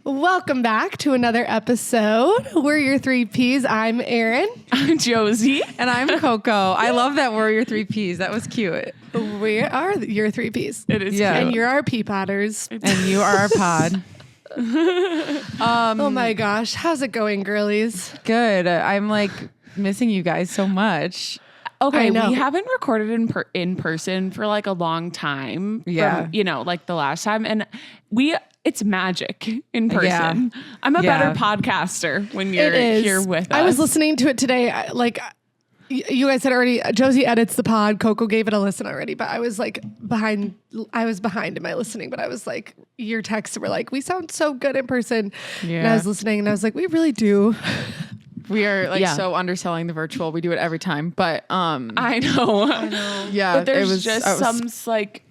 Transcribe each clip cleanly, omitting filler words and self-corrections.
Welcome back to another episode. We're your three Ps. I'm Erin. I'm Josie. And I'm Coco. I love that we're your three Ps. That was cute. We are your three Ps. It is Yeah. cute. And you're our pea potters. And you are our pod. Oh my gosh. How's it going, girlies? Good. I'm like missing you guys so much. Okay, I know. we haven't recorded in person for like a long time. Yeah. From, like the last time. And it's magic in person. Yeah. I'm a Yeah. better podcaster when you're It is. here with us. I was listening to it today. You guys had already, Josie edits the pod. Coco gave it a listen already, but I was like behind. I was behind in my listening, but I was like, your texts were like, we sound so good in person. Yeah. And I was listening and I was like, we really do. We are like Yeah. so underselling the virtual. We do it every time. But I know. yeah, But there's it was just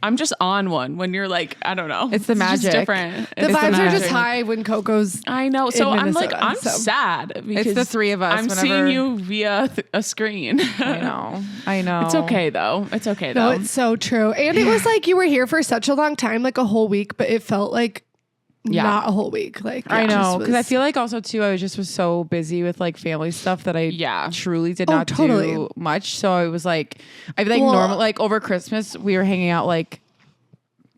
I'm just on one when you're like, I don't know. It's the just magic. different. The It's vibes are magic. just high when Coco's. I know. So in I'm like, Minnesota, I'm so. sad because the three of us I'm whenever- seeing you via a screen. I know. It's okay though. It's okay No, though. it's so true. And it was like you were here for such a long time, like a whole week, but it felt like not a whole week. Like I it know, just because I was- feel like also too, I was so busy with like family stuff that I truly did not totally. do much. So I was like, I feel like Well- normal, like over Christmas we were hanging out like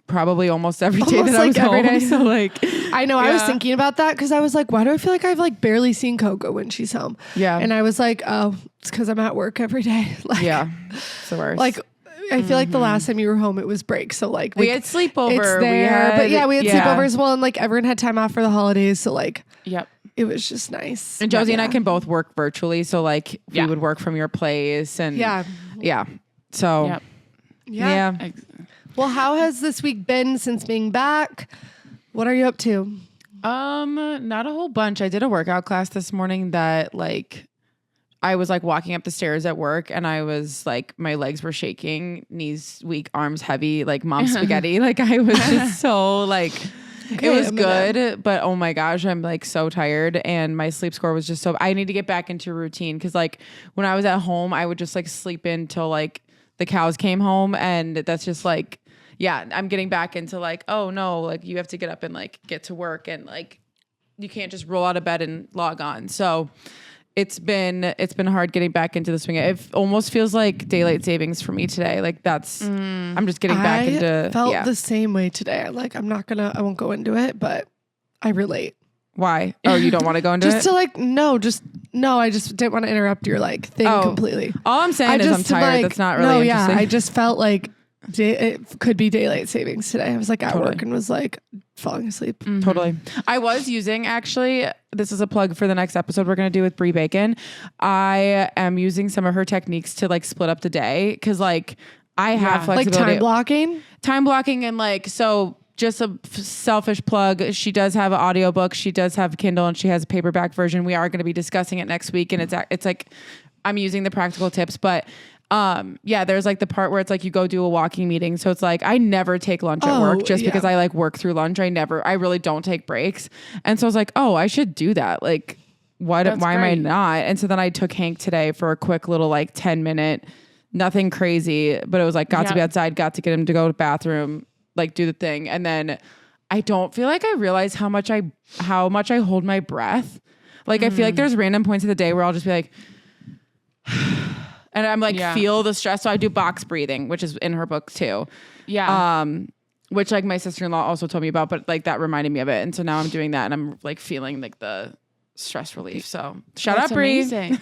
probably almost every day Almost, that I was like, every home. day. So like, I know. I was Yeah. thinking about that because I was like, why do I feel like I've like barely seen Coco when she's home? Yeah. And I was like, oh, it's because I'm at work every day. Like, yeah, it's the worst. Like, I feel like the last time you were home, it was break. So like we had sleepover. It's there, but yeah, we had sleepovers. Well, and like everyone had time off for the holidays. So like, Yep. it was just nice. And Josie and I Yeah. can both work virtually. So like we Yeah. would work from your place and Yeah. yeah. So Yep. yeah. Well, how has this week been since being back? What are you up to? Not a whole bunch. I did a workout class this morning that like I was like walking up the stairs at work and I was like my legs were shaking, knees weak, arms heavy, like mom spaghetti. Like I was just so like it was good, but oh my gosh, I'm like so tired and my sleep score was just so I need to get back into routine because like when I was at home, I would just like sleep in till like the cows came home and that's just like yeah, I'm getting back into like, oh no, like you have to get up and like get to work and like you can't just roll out of bed and log on. So it's been hard getting back into the swing. It almost feels like daylight savings for me today. Like that's I'm just getting back into felt the same way today. Like I won't go into it, but I relate. Why? Oh, you don't want to go into Just it? to like I just didn't want to interrupt your like thing completely. All I'm saying is I'm tired. That's not really interesting. I just felt like it could be daylight savings today. I was like at work and was like falling asleep. Totally. I was using actually, this is a plug for the next episode we're going to do with Brie Bacon. I am using some of her techniques to like split up the day because like I have Like flexibility. time blocking. And like, so just a selfish plug. She does have an audiobook. She does have Kindle and she has a paperback version. We are going to be discussing it next week. And it's like, I'm using the practical tips, but there's like the part where it's like you go do a walking meeting. So it's like I never take lunch at work just because I like work through lunch. I really don't take breaks. And so I was like, oh, I should do that. Like why am I not? And so then I took Hank today for a quick little like 10-minute, nothing crazy, but it was like got to be outside, got to get him to go to the bathroom, like do the thing. And then I don't feel like I realize how much I hold my breath. Like I feel like there's random points of the day where I'll just be like and I'm like, feel the stress. So I do box breathing, which is in her book too. Yeah. Which like my sister-in-law also told me about, but like that reminded me of it. And so now I'm doing that and I'm like feeling like the stress relief. So shout out Brie. Amazing.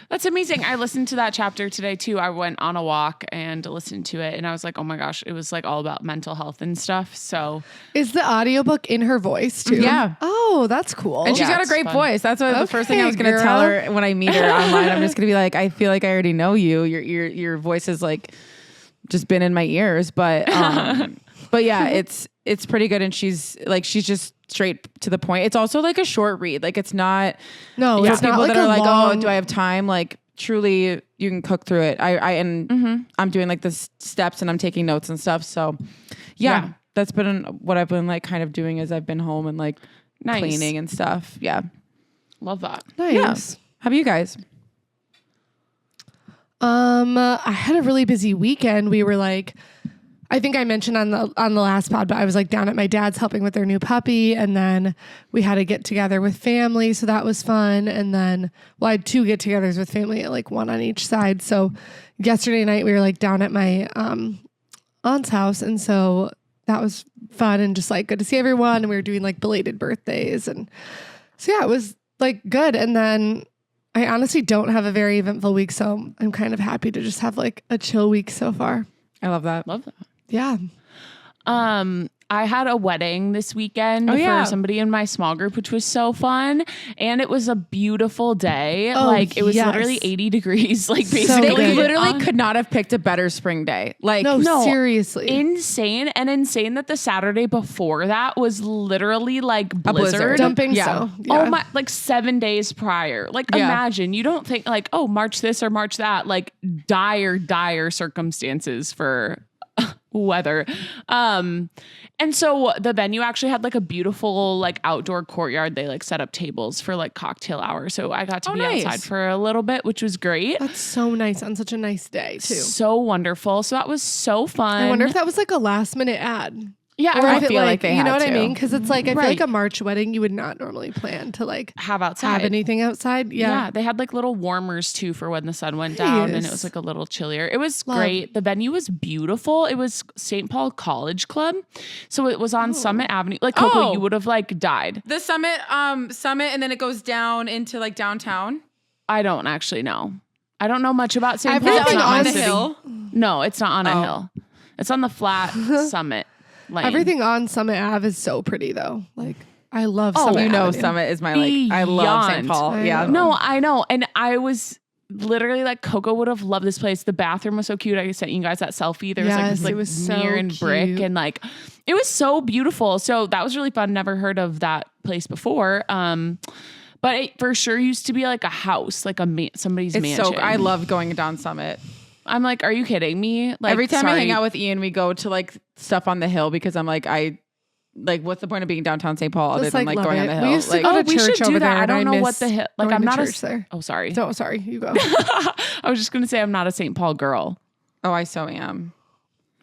That's amazing. I listened to that chapter today too. I went on a walk and listened to it and I was like, oh my gosh, it was like all about mental health and stuff. So Is the audiobook in her voice too? Yeah. Oh, that's cool. And she's got a it's great fun. voice. That's what the first thing I was Okay, going to tell girl. her when I meet her online. I'm just going to be like, I feel like I already know you. Your voice has like just been in my ears, but yeah, it's pretty good. And she's just straight to the point. It's also like a short read. Like it's not, it's people not like that are a like, long, oh, do I have time? Like truly you can cook through it. I'm doing like the steps and I'm taking notes and stuff. So yeah. That's been what I've been like kind of doing as I've been home and like cleaning and stuff. Yeah. love that. Nice. Yeah. How about you guys? I had a really busy weekend. We were like, I think I mentioned on the last pod, but I was like down at my dad's helping with their new puppy, and then we had a get together with family, so that was fun. And then, I had 2 get-togethers with family, like one on each side. So yesterday night we were like down at my aunt's house, and so that was fun and just like good to see everyone. And we were doing like belated birthdays, and so yeah, it was like good. And then I honestly don't have a very eventful week, so I'm kind of happy to just have like a chill week so far. I love that. Love that. Yeah. I had a wedding this weekend for somebody in my small group, which was so fun. And it was a beautiful day. It was literally 80 degrees. Like basically they literally could not have picked a better spring day. Like no, seriously. Insane that the Saturday before that was literally like blizzard. Dumping snow. Yeah. Oh my, like 7 days prior. Like imagine, you don't think like, oh, March this or March that, like dire circumstances for weather. And so the venue actually had like a beautiful like outdoor courtyard. They like set up tables for like cocktail hour. So I got to be outside for a little bit, which was great. That's so nice on such a nice day too. So wonderful. So that was so fun. I wonder if that was like a last minute ad. Yeah, or I feel like they you know had what I to. mean? Because it's like I feel like a March wedding, you would not normally plan to like have outside, have anything outside. Yeah, they had like little warmers too for when the sun went down, and it was like a little chillier. It was great. The venue was beautiful. It was St. Paul College Club, so it was on Summit Avenue. Like Coco, you would have like died. The Summit, and then it goes down into like downtown. I don't actually know. I don't know much about St. Paul. Everything It's not on my the city. hill? No, it's not on a hill. It's on the flat Summit lane. Everything on Summit Ave is so pretty though. Like I love Summit. You know, Avenue. Summit is my like. I love St. Paul. Yeah. No, I know. And I was literally like, Coco would have loved this place. The bathroom was so cute. I sent you guys that selfie. There was like this like it was so mirror and brick, cute. and like it was so beautiful. So that was really fun. Never heard of that place before. But it for sure used to be like a house, like somebody's mansion. So I love going down Summit. I'm like, are you kidding me? Like Every time I hang out with Ian, we go to like stuff on the hill because I'm like, what's the point of being downtown St. Paul other Just, than like, like going on love the it. hill? We used to Like, go to we should church do over that. there, I don't and know I what miss the hill. Like going I'm to not church there. Oh, sorry. No, sorry. You go. I was just gonna say I'm not a St. Paul girl. oh, I so am.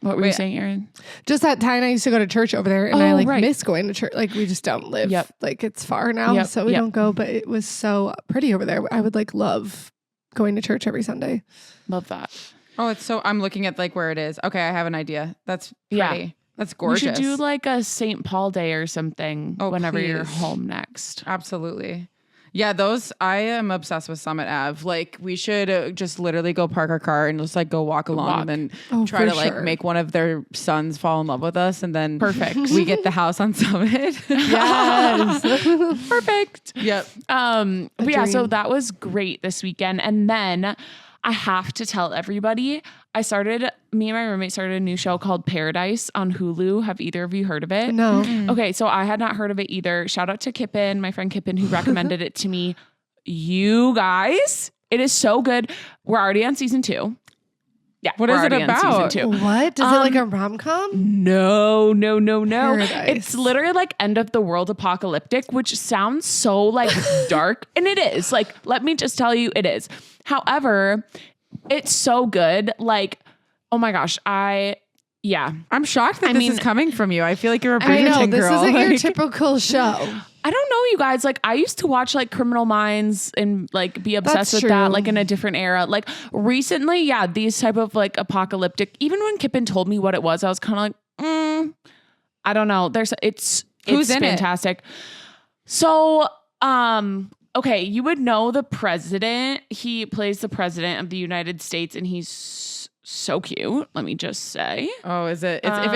What were you saying, Erin? Just that Ty and I used to go to church over there, and Oh, I like right. miss going to church. Like we just don't live. Yep. Like it's far now, Yep, so we yep. don't go. But it was so pretty over there. I would like love going to church every Sunday. Love that. Oh, it's so. I'm looking at like where it is. Okay, I have an idea. That's pretty. Yeah. That's gorgeous. We should do like a St. Paul day or something whenever you're please. home next. Absolutely. Yeah, those, I am obsessed with Summit Ave. Like, we should just literally go park our car and just like go walk along and then try to like make one of their sons fall in love with us. And then we get the house on Summit. Yes. Perfect. Yep. But yeah, so that was great this weekend. And then I have to tell everybody, me and my roommate started a new show called Paradise on Hulu. Have either of you heard of it? No. Okay, so I had not heard of it either. Shout out to Kippen, my friend Kippen, who recommended it to me. You guys, it is so good. We're already on season 2. Yeah. What is it about? What? Does it like a rom-com? No. Paradise. It's literally like end of the world apocalyptic, which sounds so like dark. And it is. Like, let me just tell you, it is. However, it's so good. Like, oh my gosh, I'm shocked that this is coming from you. I feel like you're a I know, Bridgerton this girl. isn't your Like- typical show. I don't know, you guys. Like, I used to watch like Criminal Minds and like be obsessed That's with that, true. like in a different era. Like recently, these type of like apocalyptic. Even when Kippen told me what it was, I was kind of like, I don't know. It's Who's in it? fantastic. So, okay, you would know the president. He plays the president of the United States, and he's so cute. Let me just say. Oh, is it? If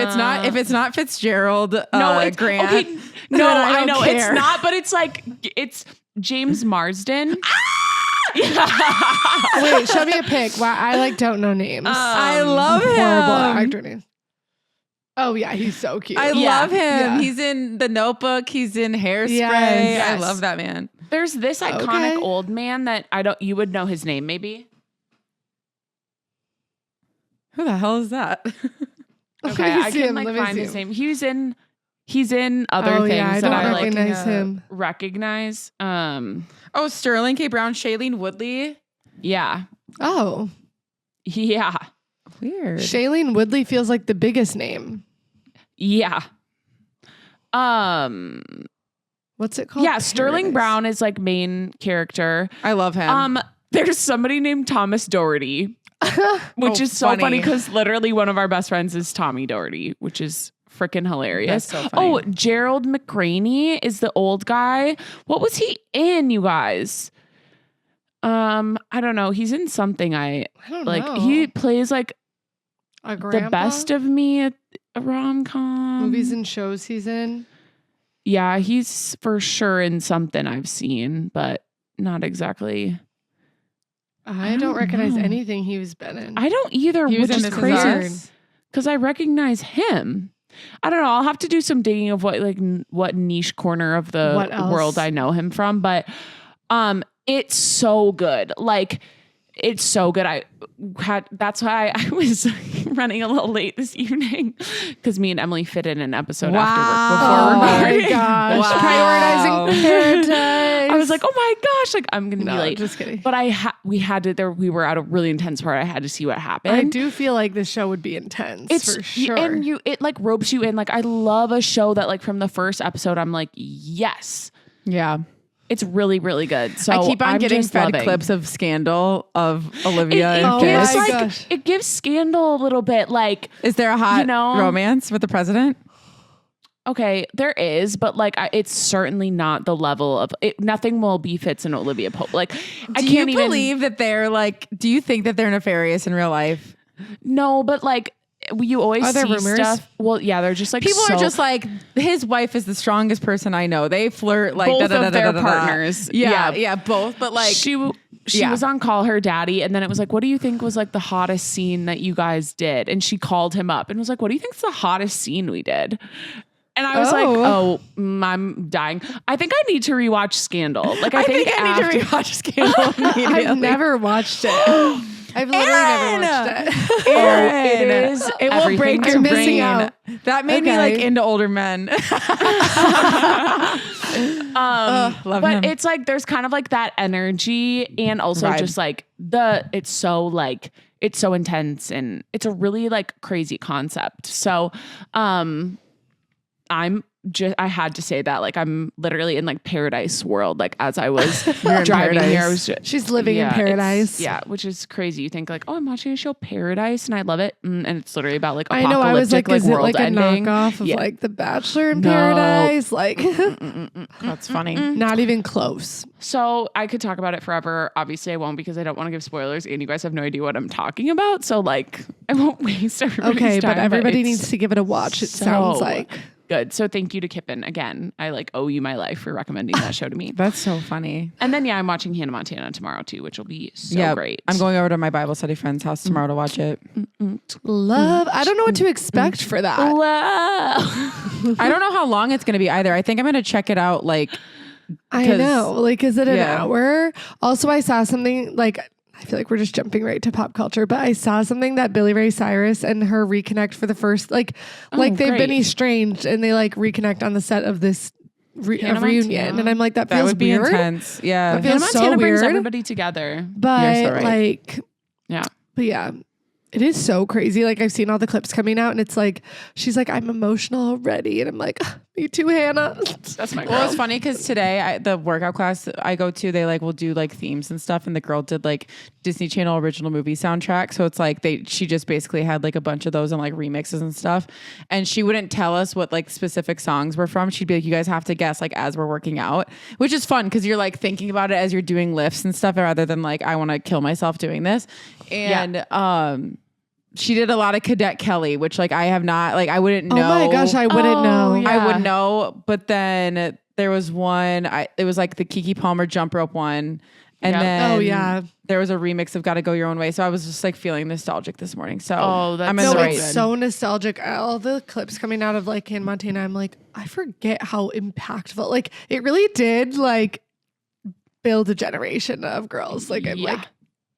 it's not Fitzgerald, No, it's Grant. Okay, no, then I don't know care. it's not, but it's like it's James Marsden. Wait, show me a pic. Wow, I like don't know names. I love him. Horrible actor names. Oh yeah, he's so cute. I love him. Yeah. He's in The Notebook. He's in Hairspray. Yes. I love that man. There's this iconic old man that you would know his name maybe. Who the hell is that? Okay, I can like find his name. He's in other things that I like recognize him. recognize. Oh, Sterling K. Brown, Shailene Woodley. Yeah. Oh, Yeah. Weird. Shailene Woodley feels like the biggest name. Yeah. What's it called? Yeah, Sterling Brown is like main character. I love him. There's somebody named Thomas Doherty, which is so funny because literally one of our best friends is Tommy Doherty, which is freaking hilarious. That's so funny. Oh, Gerald McRaney is the old guy. What was he in, you guys? I don't know. He's in something I don't know. He plays like the best of me at a rom-com. Movies and shows he's in. Yeah, he's for sure in something I've seen, but not exactly. I don't recognize anything he's been in. I don't either, He was which in is This Is crazy Us. because I recognize him. I don't know. I'll have to do some digging of what niche corner of the world I know him from, but it's so good. Like, it's so good. That's why I was running a little late this evening because me and Emily fit in an episode after work before recording. Oh my gosh. Prioritizing paradise. I was like, oh my gosh, like I'm going to be late. Just kidding. But we were at a really intense part. I had to see what happened. I do feel like this show would be intense for sure. And it like ropes you in. Like I love a show that like from the first episode, I'm like, yes. Yeah. It's really, really good. So I keep on getting fed loving. clips of Scandal of Olivia. It gives Scandal a little bit like. Is there a hot romance with the president? Okay, there is, but like it's certainly not the level of it. Nothing will be Fitz and Olivia Pope. Like, I can't even believe that they're like. Do you think that they're nefarious in real life? No, but like. You always see rumors? stuff. Well, yeah, they're just like people are just like his wife is the strongest person I know. They flirt like both of their partners. Yeah, both. But like she was on Call Her Daddy, and then it was like, what do you think was like the hottest scene that you guys did? And she called him up and was like, what do you think's the hottest scene we did? And I was I'm dying. I think I need to rewatch Scandal. Like I think I need to rewatch Scandal. I've never watched it. I've literally never watched it. Erin, it is. It will break your brain. Out. That made me like into older men. Love him. It's like there's kind of like that energy, and also just like it's so intense, and it's a really like crazy concept. So, I had to say that like I'm literally in like paradise world. Like as I was driving here, she's living in paradise. Which is crazy. You think like, oh, I'm watching a show Paradise, and I love it, and it's literally about like I know. I was like, is it like a knockoff of like The Bachelor in Paradise? Like that's funny. Not even close. So I could talk about it forever. Obviously, I won't because I don't want to give spoilers, and you guys have no idea what I'm talking about. So like, I won't waste everybody's time. Okay, but everybody needs to give it a watch. It sounds like. Good. So thank you to Kippen again. I like owe you my life for recommending that show to me. That's so funny. And then I'm watching Hannah Montana tomorrow too, which will be so great. I'm going over to my Bible study friend's house tomorrow to watch it. Love. I don't know what to expect for that. I don't know how long it's going to be either. I think I'm going to check it out. Like, I know. Like, is it an hour? Also, I saw something like. I feel like we're just jumping right to pop culture, but I saw something that Billy Ray Cyrus and her reconnect for the first, they've been estranged and they like reconnect on the set of this reunion. And I'm like, that feels would be weird. Intense. Yeah. That feels so weird. Brings everybody together. But it is so crazy. Like I've seen all the clips coming out and it's like, she's like, I'm emotional already. And I'm like, me too, Hannah. That's my girl. Well, it's funny because today the workout class I go to, they like will do like themes and stuff. And the girl did like Disney Channel original movie soundtrack. So it's like she just basically had like a bunch of those and like remixes and stuff. And she wouldn't tell us what like specific songs were from. She'd be like, you guys have to guess like as we're working out, which is fun because you're like thinking about it as you're doing lifts and stuff rather than like, I want to kill myself doing this. And she did a lot of Cadet Kelly, which like I have not, like I wouldn't know. Oh my gosh, I wouldn't know. Yeah. I would know, but then there was one, it was like the Keke Palmer jump rope one. And then there was a remix of Gotta Go Your Own Way. So I was just like feeling nostalgic this morning. So it's so nostalgic. All the clips coming out of like Hannah Montana, I'm like, I forget how impactful. Like it really did like build a generation of girls. Like I'm like,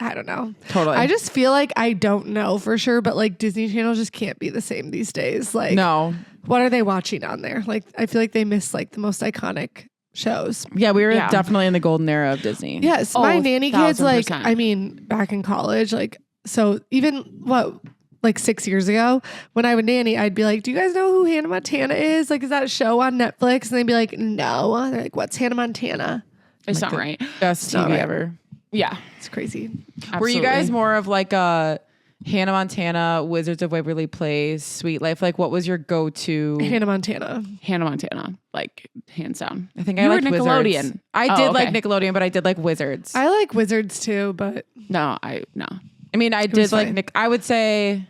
I don't know. Totally. I just feel like I don't know for sure, but like Disney Channel just can't be the same these days. Like, no. What are they watching on there? Like, I feel like they miss like the most iconic shows. Yeah, we were definitely in the golden era of Disney. Yes. My nanny kids, like, I mean, back in college, like, so even like 6 years ago when I would nanny, I'd be like, do you guys know who Hannah Montana is? Like, is that a show on Netflix? And they'd be like, no. They're like, what's Hannah Montana? It's not right. Best TV ever. Yeah. It's crazy. Absolutely. Were you guys more of like a Hannah Montana, Wizards of Waverly Place, Sweet Life? Like, what was your go-to? Hannah Montana. Hannah Montana, like hands down. I think you I were liked Nickelodeon. Wizards. I did like Nickelodeon, but I did like Wizards. I like Wizards too, but No. I mean, I did like fine. I would say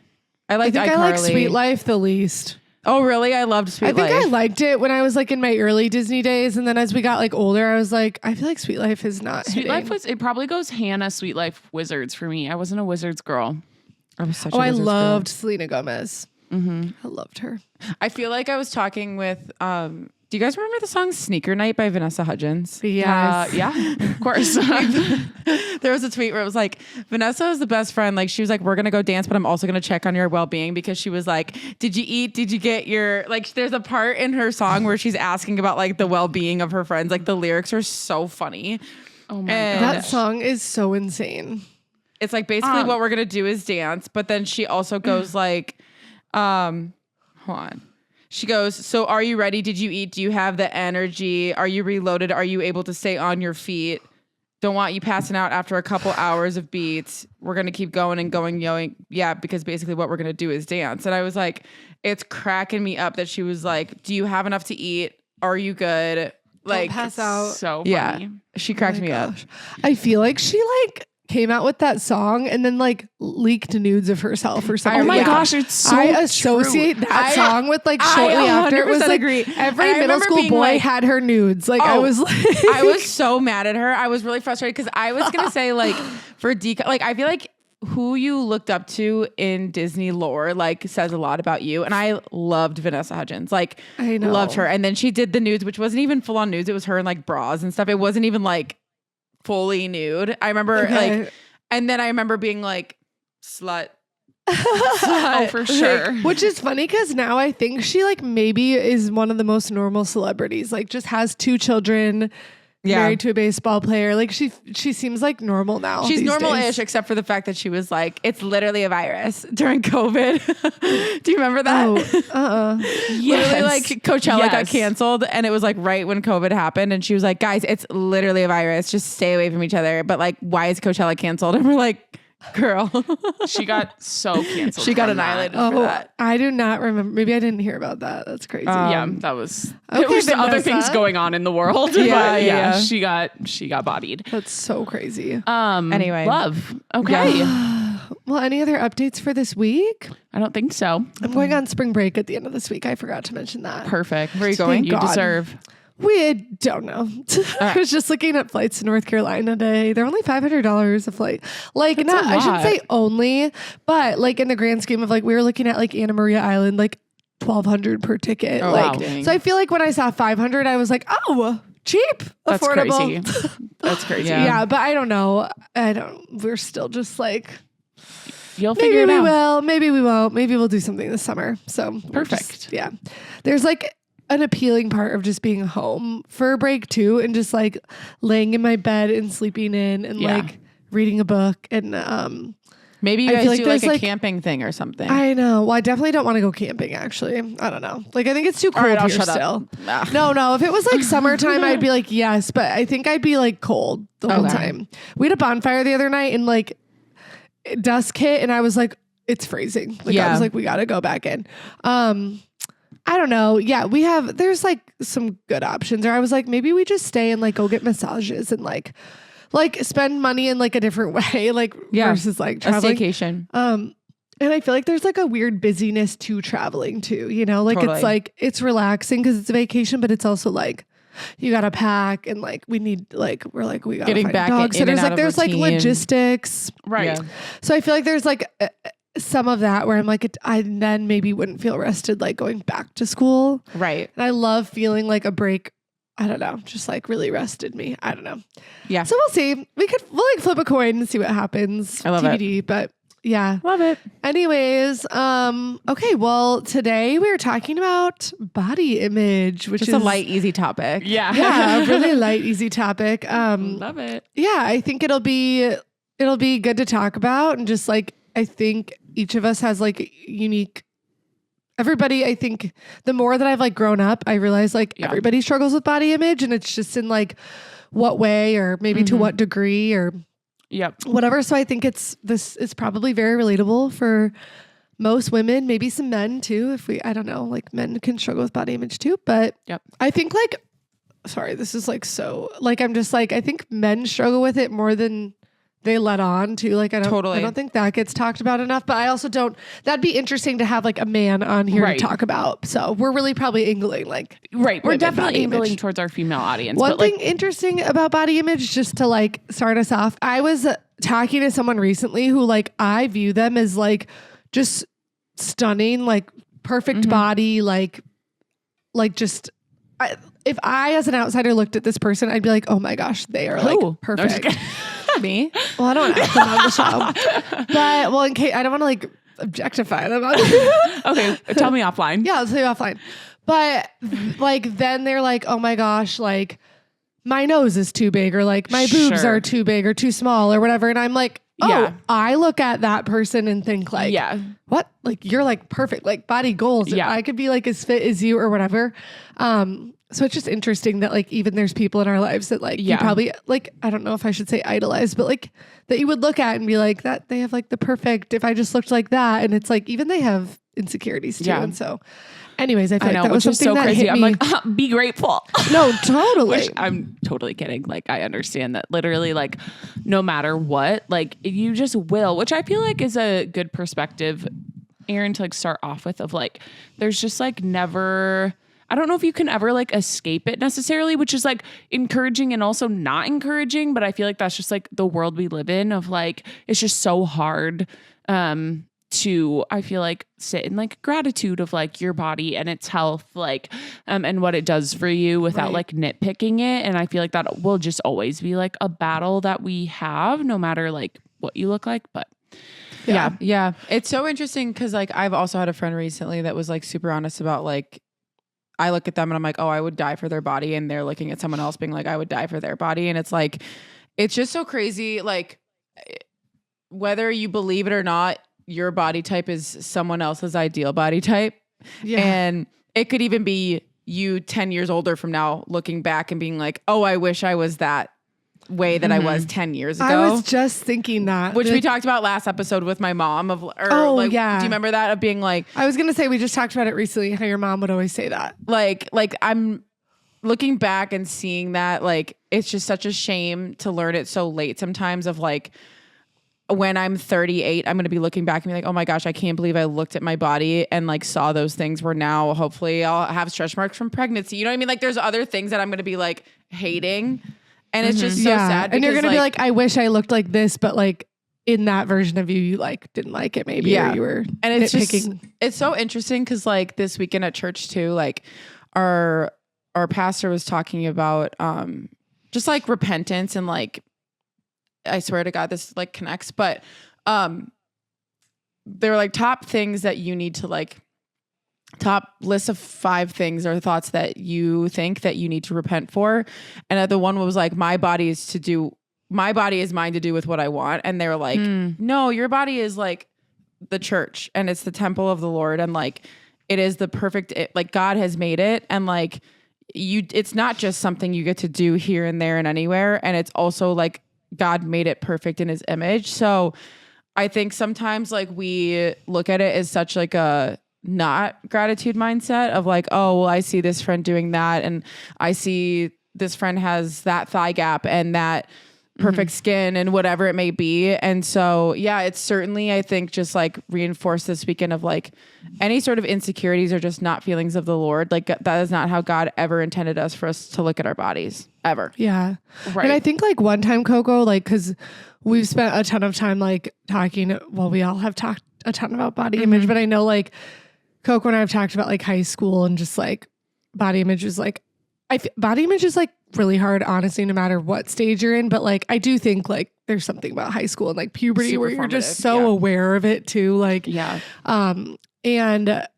I I liked think iCarly. I like Sweet Life the least. Oh, really? I loved Sweet I think Life. I liked it when I was like in my early Disney days, and then as we got like older, I was like, I feel like Sweet Life is not. Sweet hitting. Life was, it probably goes Hannah, Sweet Life, Wizards for me. I wasn't a Wizards girl. I was such Oh, a I Wizards loved girl. Selena Gomez. I loved her. I feel like I was talking with. Do you guys remember the song "Sneaker Night" by Vanessa Hudgens? Yes. Yeah, of course. There was a tweet where it was like, Vanessa is the best friend. Like, she was like, we're going to go dance, but I'm also going to check on your well-being, because she was like, did you eat? Did you get your, like, there's a part in her song where she's asking about like the well-being of her friends. Like, the lyrics are so funny. Oh my And That song is so insane. it's like basically what we're going to do is dance. But then she also goes like, hold on. She goes, so are you ready? Did you eat? Do you have the energy? Are you reloaded? Are you able to stay on your feet? Don't want you passing out after a couple hours of beats. We're going to keep going and going. Yeah, because basically what we're going to do is dance. And I was like, it's cracking me up that she was like, do you have enough to eat? Are you good? Like, Don't pass out. So funny. yeah, she cracked me up. I feel like she like came out with that song and then like leaked nudes of herself or something. Oh my Yeah. gosh, it's so I associate that song with like shortly after it was 100% like agree. every And I middle remember school being boy like- had her nudes. Like I Oh, was like, I was so mad at her. I was really frustrated because I was gonna say like for like I feel like who you looked up to in Disney lore like says a lot about you. And I loved Vanessa Hudgens. Like I know. loved her. And then she did the nudes, which wasn't even full on nudes. It was her in like bras and stuff. It wasn't even like fully nude. I remember Okay. like, and then I remember being like, slut. Oh, for sure. Which is funny because now I think she like maybe is one of the most normal celebrities. Like just has 2 children, married to a baseball player. Like she seems like normal now. She's these normal-ish, days. except for the fact that she was like, it's literally a virus during COVID. Do you remember that? Oh, Literally, like Coachella got Yes. canceled, and it was like right when COVID happened, and she was like, "Guys, it's literally a virus. Just stay away from each other." But like, why is Coachella canceled? And we're like, "Girl, She got so canceled. she got from that. annihilated Oh, for that." I do not remember. Maybe I didn't hear about that. That's crazy. Yeah, that was. Okay, there was other Vanessa. things going on in the world. Yeah, but yeah. She got bodied. That's so crazy. Anyway. Love. Okay. Well, any other updates for this week? I don't think so. I'm going on spring break at the end of this week. I forgot to mention that. Perfect. Where are you going? You God. deserve. We don't know. I was just looking at flights to North Carolina today. They're only $500 a flight. Like, That's not, a I shouldn't lot. say only, but like in the grand scheme of like, we were looking at like Anna Maria Island, like $1,200 per ticket. Oh, like, wow. so I feel like when I saw 500, I was like, oh, cheap, That's affordable. crazy. That's crazy. Yeah, but I don't know. We're still just like, You'll maybe figure it we out. will, maybe we won't. Maybe we'll do something this summer. So we're Perfect. just- yeah. There's like an appealing part of just being home for a break too, and just like laying in my bed and sleeping in and Yeah. like reading a book. And Maybe you I guys feel like do like there's, a like- camping thing or something. I know. Well, I definitely don't want to go camping actually. I don't know. Like I think it's too cold right, I'll here shut up. still. Ah. No. If it was like summertime, I'd be like, yes, but I think I'd be like cold the whole Okay. time. We had a bonfire the other night and like dusk hit and I was like, it's freezing. Like I Yeah. was like, we gotta go back in. I don't know. Yeah, there's like some good options. Or I was like, maybe we just stay and like go get massages and like spend money in like a different way, like Yeah. versus like A traveling. staycation. And I feel like there's like a weird busyness to traveling too, you know, like Totally. it's like, it's relaxing because it's a vacation, but it's also like, you got to pack and like, we need like, we're like, we got to Getting find back dog in and sitters. out Like of there's like routine. logistics. Right. Yeah. So I feel like there's like some of that where I'm like, I then maybe wouldn't feel rested like going back to school. Right. And I love feeling like a break. I don't know, just like really rested me. I don't know. Yeah. So we'll see. We'll like flip a coin and see what happens. I love it. TBD, but yeah. Love it. Anyways, okay, well, today we were talking about body image, which Just is a light, easy topic. Yeah. yeah, a really light, easy topic. Love it. Yeah, I think it'll be good to talk about and just like I think each of us has like unique, everybody, I think the more that I've like grown up, I realize like everybody struggles with body image, and it's just in like what way or maybe to what degree or whatever. So I think this is probably very relatable for most women, maybe some men too. I don't know, like men can struggle with body image too. But I think like, sorry, this is like so like, I'm just like, I think men struggle with it more than they let on to. Like, I don't think that gets talked about enough, but I also don't, that'd be interesting to have like a man on here to talk about. So we're really probably angling like, we're definitely angling towards our female audience. One thing interesting about body image, just to like start us off, I was talking to someone recently who like, I view them as like just stunning, like perfect body, like just, if I as an outsider looked at this person, I'd be like, oh my gosh, they are like perfect. Me? Well, I don't want to ask them on the show, but well, in case I don't want to like objectify them. Okay, tell me offline. Yeah, I'll tell you offline. But like then they're like, oh my gosh, like my nose is too big, or like my boobs are too big or too small or whatever, and I'm like, I look at that person and think like, what? Like you're like perfect, like body goals. Yeah, I could be like as fit as you or whatever. So it's just interesting that like even there's people in our lives that like you probably like, I don't know if I should say idolize, but like that you would look at and be like that they have like the perfect, if I just looked like that, and it's like even they have insecurities too. And so anyways, I feel like that was something that crazy. hit I'm me. like, be grateful. No, totally. Which I'm totally kidding. Like I understand that literally like no matter what, like you just will, which I feel like is a good perspective, Erin, to like start off with, of like there's just like never, I don't know if you can ever like escape it necessarily, which is like encouraging and also not encouraging. But I feel like that's just like the world we live in, of like, it's just so hard to, I feel like, sit in like gratitude of like your body and its health, like, and what it does for you without like nitpicking it. And I feel like that will just always be like a battle that we have, no matter like what you look like. But yeah. It's so interesting because like I've also had a friend recently that was like super honest about like, I look at them and I'm like, oh, I would die for their body. And they're looking at someone else being like, I would die for their body. And it's like, it's just so crazy. Like whether you believe it or not, your body type is someone else's ideal body type. Yeah. And it could even be you 10 years older from now looking back and being like, oh, I wish I was that way that I was 10 years ago. I was just thinking that. Which we talked about last episode with my mom do you remember that? Of being like, I was going to say, we just talked about it recently, how your mom would always say that. Like I'm looking back and seeing that, like, it's just such a shame to learn it so late sometimes, of like, when I'm 38, I'm going to be looking back and be like, oh my gosh, I can't believe I looked at my body and like saw those things, where now hopefully I'll have stretch marks from pregnancy. You know what I mean? Like there's other things that I'm going to be like hating. And it's just so sad. And you're going to be like, I wish I looked like this, but like in that version of you like didn't like it maybe. Or you were and it's nitpicking. It's so interesting because like this weekend at church too, like our pastor was talking about just like repentance, and like, I swear to God, this like connects, but they're like top things that you need to like, top list of 5 things or thoughts that you think that you need to repent for. And the one was like, my body is mine to do with what I want. And they're like, no, your body is like the church, and it's the temple of the Lord. And like, it is the perfect, like God has made it. And like it's not just something you get to do here and there and anywhere. And it's also like, God made it perfect in his image. So I think sometimes like we look at it as such like a not gratitude mindset of like, oh, well, I see this friend doing that, and I see this friend has that thigh gap and that perfect skin and whatever it may be. And so, yeah, it's certainly, I think, just like reinforced this weekend of like any sort of insecurities are just not feelings of the Lord. Like that is not how God ever intended us for us to look at our bodies ever. Yeah. Right. And I think like one time, Coco, like, cause we've spent a ton of time like talking, well, we all have talked a ton about body image, but I know like Coco and I have talked about like high school and just like body image is like, body image is like really hard, honestly, no matter what stage you're in. But like, I do think like there's something about high school and like puberty where you're just so aware of it too. Like, and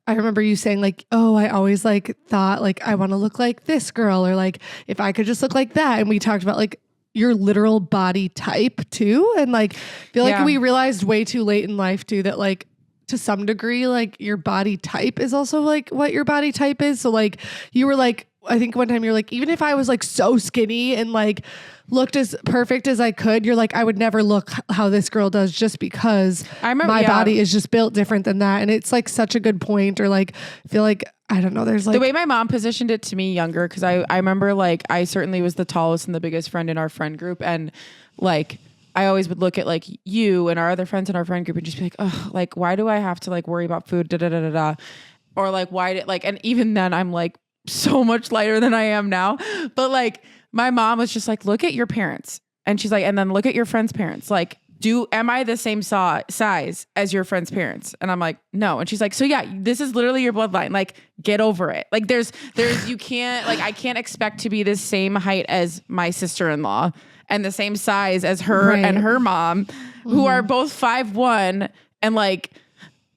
I remember you saying like, oh, I always like thought like, I want to look like this girl, or like, if I could just look like that. And we talked about like your literal body type too. And like, feel like we realized way too late in life too, that like to some degree, like your body type is also like what your body type is. So like you were like, I think one time you're like, even if I was like so skinny and like looked as perfect as I could, you're like, I would never look how this girl does just because my body is just built different than that. And it's like such a good point. Or like, I feel like, I don't know, there's like the way my mom positioned it to me younger. Cause I remember like, I certainly was the tallest and the biggest friend in our friend group. And like, I always would look at like you and our other friends in our friend group and just be like, oh, like, why do I have to like worry about food? Da, da, da, da, da. Or like, why did like, and even then I'm like, so much lighter than I am now. But like my mom was just like, look at your parents. And she's like, and then look at your friends' parents. Like, am I the same size as your friends' parents? And I'm like, no. And she's like, so yeah, this is literally your bloodline. Like, get over it. Like there's, you can't, like, I can't expect to be the same height as my sister-in-law and the same size as her and her mom, who are both 5'1" and like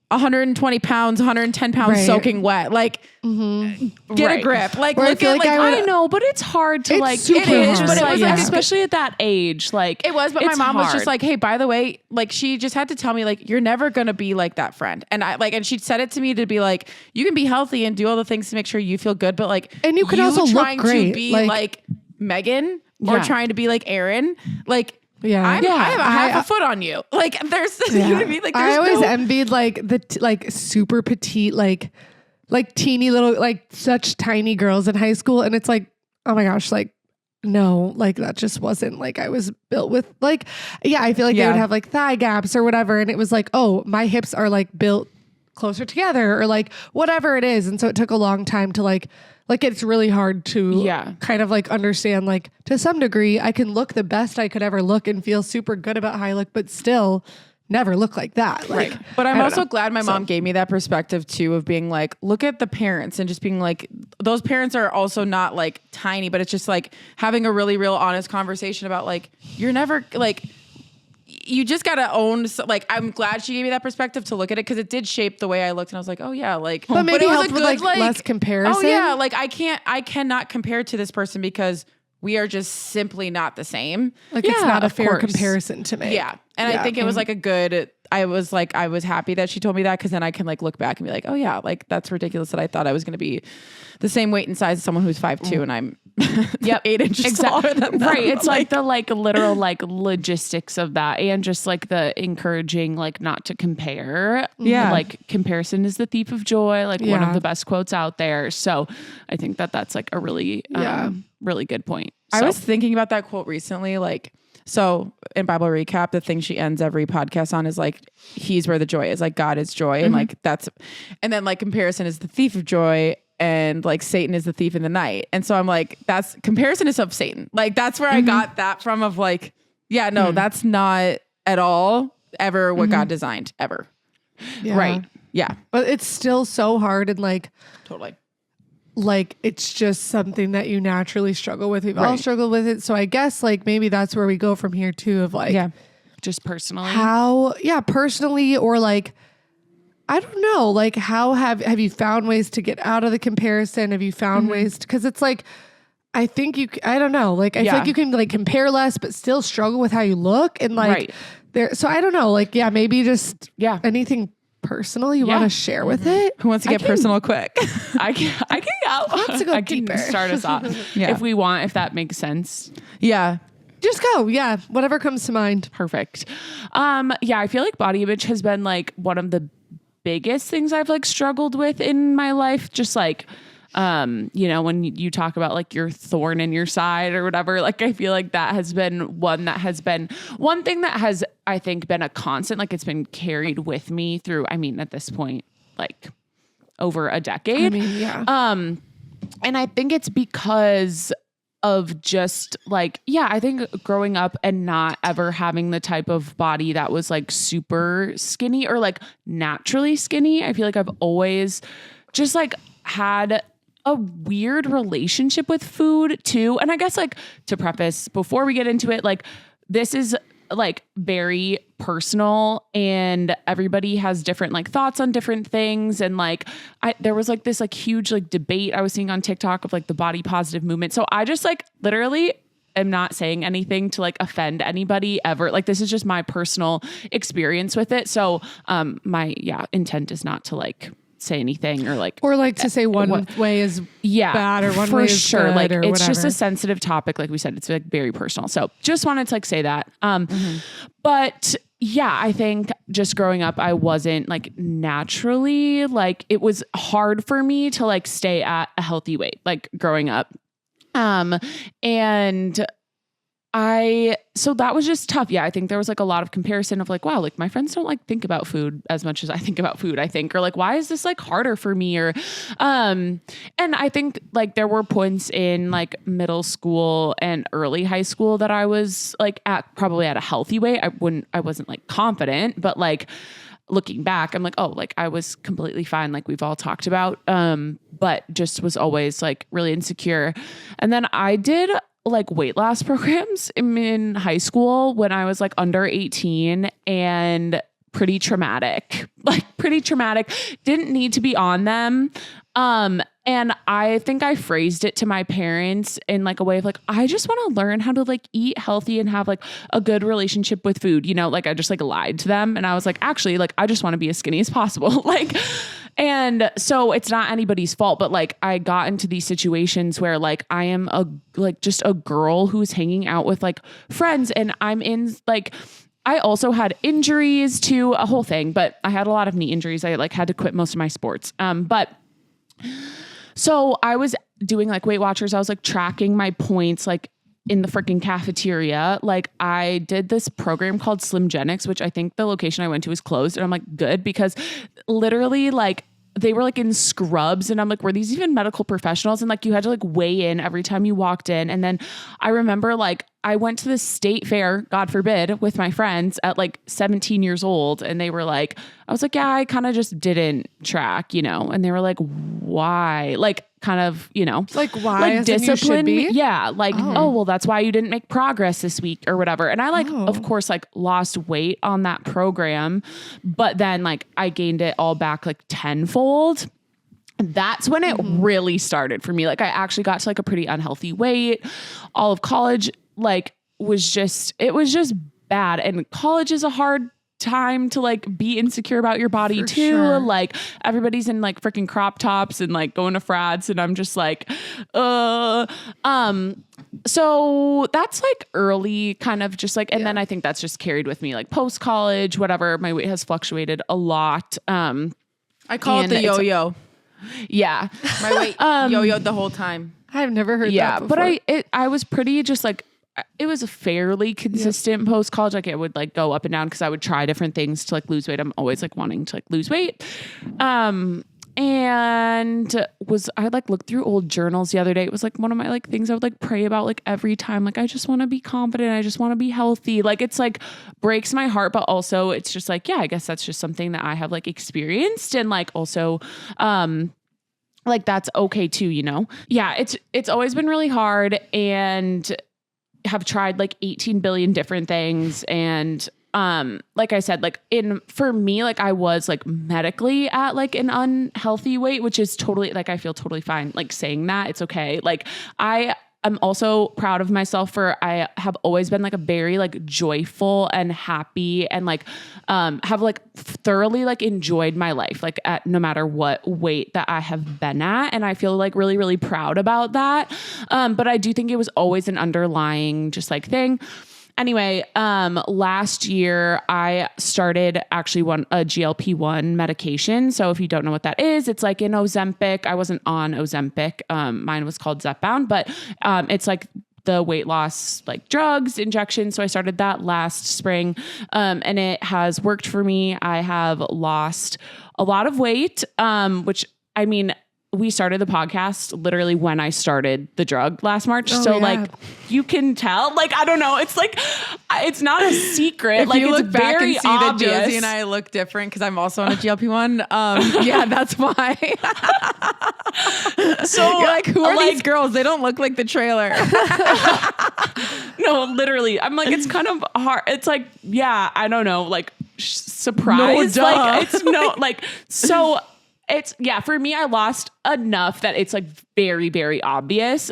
120 pounds, 110 pounds soaking wet. Like, get a grip. Like, Where look at like, I know, but it's hard to like, super it is, hard. but it was Yeah. like, especially at that age, like it was, but my mom was just hard. like, hey, by the way, like she just had to tell me like, you're never going to be like that friend. And I like, and she said it to me to be like, you can be healthy and do all the things to make sure you feel good. But like, and you can also trying look great. to be like Megan or trying to be like Erin, like, I have a half a foot on you. Like there's, you know what I mean? Like I always envied like the like super petite, like teeny little, like such tiny girls in high school. And it's like, oh my gosh, like, no, like that just wasn't like I was built with like, I feel like they would have like thigh gaps or whatever. And it was like, oh, my hips are like built closer together or like whatever it is. And so it took a long time to like it's really hard to kind of like understand, like to some degree I can look the best I could ever look and feel super good about how I look, but still never look like that. Like, but I'm also glad my mom gave me that perspective too, of being like, look at the parents and just being like, those parents are also not like tiny, but it's just like having a really real honest conversation about like, you're never like, you just got to own, like, I'm glad she gave me that perspective to look at it. Cause it did shape the way I looked and I was like, oh yeah. Like, but maybe it was helped with like less comparison. Oh yeah. Like I cannot compare to this person because we are just simply not the same. Like it's not a fair comparison to make. Yeah. And I think it was like I was happy that she told me that. Cause then I can like look back and be like, oh yeah, like that's ridiculous that I thought I was going to be the same weight and size as someone who's 5'2" and I'm 8 inches taller than them. Right. It's like the like literal like logistics of that and just like the encouraging like not to compare. Yeah. Like comparison is the thief of joy. Like one of the best quotes out there. So I think that that's like a really, really good point. So. I was thinking about that quote recently. Like, so in Bible recap, the thing she ends every podcast on is like, he's where the joy is, like God is joy. And like, and then like comparison is the thief of joy. And like Satan is the thief in the night. And so I'm like, that's comparison is of Satan. Like that's where I got that from of like, that's not at all ever what God designed ever. Yeah. Right. Yeah. But it's still so hard and like, Totally. Like it's just something that you naturally struggle with. We've all struggled with it. So I guess like maybe that's where we go from here too of like, just personally personally, or like, I don't know, like how have you found ways to get out of the comparison? Have you found ways to, cause it's like, I think I don't know, like I feel like you can like compare less, but still struggle with how you look and like so I don't know, like, maybe just anything personal you want to share with it. Who wants to get personal quick? I can go. Let's go deeper. Can start us off if we want, if that makes sense. Yeah. Just go. Yeah. Whatever comes to mind. Perfect. I feel like body image has been like one of the biggest things I've like struggled with in my life. Just like, when you talk about like your thorn in your side or whatever, like I feel like that has been one thing that has, I think, been a constant, like it's been carried with me through, at this point, like over a decade. And I think it's because of just like, I think growing up and not ever having the type of body that was like super skinny or like naturally skinny. I feel like I've always just like had a weird relationship with food too. And I guess like to preface before we get into it, like this is like very personal and everybody has different like thoughts on different things. And like, there was like this like huge like debate I was seeing on TikTok of like the body positive movement. So I just like literally am not saying anything to like offend anybody ever. Like this is just my personal experience with it. So my intent is not to like say anything or to say one way is bad or one way is sure. good Like or it's whatever. just a sensitive topic. Like we said, it's like very personal. So just wanted to like say that. But yeah, I think just growing up, I wasn't like naturally like, it was hard for me to like stay at a healthy weight, like growing up. And so that was just tough. Yeah. I think there was like a lot of comparison of like, wow, like my friends don't like think about food as much as I think about food, I think, or like, why is this like harder for me? Or, and I think like there were points in like middle school and early high school that I was like probably at a healthy weight. I wasn't like confident, but like looking back, I'm like, oh, like I was completely fine. Like we've all talked about, but just was always like really insecure. And then I did like weight loss programs in high school when I was like under 18 and pretty traumatic, didn't need to be on them. And I think I phrased it to my parents in like a way of like, I just want to learn how to like eat healthy and have like a good relationship with food. You know, like I just like lied to them and I was like, actually, like, I just want to be as skinny as possible. And so it's not anybody's fault, but like I got into these situations where like I am just a girl who's hanging out with like friends and I'm in like, I also had injuries to a whole thing, but I had a lot of knee injuries. I like had to quit most of my sports. But so I was doing like Weight Watchers. I was like tracking my points, like in the freaking cafeteria. Like I did this program called SLOMW, which I think the location I went to is closed. And I'm like, good, because literally like they were like in scrubs and I'm like, were these even medical professionals? And like, you had to like weigh in every time you walked in. And then I remember like, I went to the state fair, God forbid, with my friends at like 17 years old. And they were like, I was like, yeah, I kind of just didn't track, you know? And they were like, why? Like kind of, you know, like why? Like discipline. Yeah. Like, oh, well, that's why you didn't make progress this week or whatever. And I like, of course, like lost weight on that program, but then like I gained it all back like tenfold. That's when it really started for me. Like I actually got to like a pretty unhealthy weight. All of college, like it was just bad. And college is a hard time to like be insecure about your body for too. Sure. Like everybody's in like freaking crop tops and like going to frats. And I'm just like, so that's like early kind of just like, and then I think that's just carried with me like post college, whatever. My weight has fluctuated a lot. I call it the yo-yo. Yeah. My weight yo-yoed the whole time. I've never heard that before. But I was pretty just like, it was a fairly consistent post college. Like it would like go up and down because I would try different things to like lose weight. I'm always like wanting to like lose weight. And I like looked through old journals the other day. It was like one of my like things I would like pray about like every time. Like I just want to be confident. I just want to be healthy. Like it's like breaks my heart, but also it's just like, yeah, I guess that's just something that I have like experienced and like also, like that's okay too, you know? Yeah, it's always been really hard and have tried like 18 billion different things. And like I said, like for me, like I was like medically at like an unhealthy weight, which is totally like, I feel totally fine. Like saying that it's okay. Like I'm also proud of myself for, I have always been like a very like joyful and happy and like, have like thoroughly like enjoyed my life, like at no matter what weight that I have been at. And I feel like really, really proud about that. But I do think it was always an underlying just like thing. Anyway, last year I started actually a GLP-1 medication. So if you don't know what that is, it's like an Ozempic. I wasn't on Ozempic. Mine was called Zepbound, but it's like the weight loss, like drugs, injections. So I started that last spring. And it has worked for me. I have lost a lot of weight, which I mean, we started the podcast literally when I started the drug last March. Like you can tell, like, I don't know. It's like, it's not a secret. If like you look it's back very and see obvious. that Josie and I look different because I'm also on a GLP-1. Yeah, that's why. So you're like, who are these girls? They don't look like the trailer. No, literally. I'm like, it's kind of hard. It's like, yeah, I don't know. Like surprise. No, like it's no, like, so it's, yeah, for me, I lost enough that it's like very, very obvious.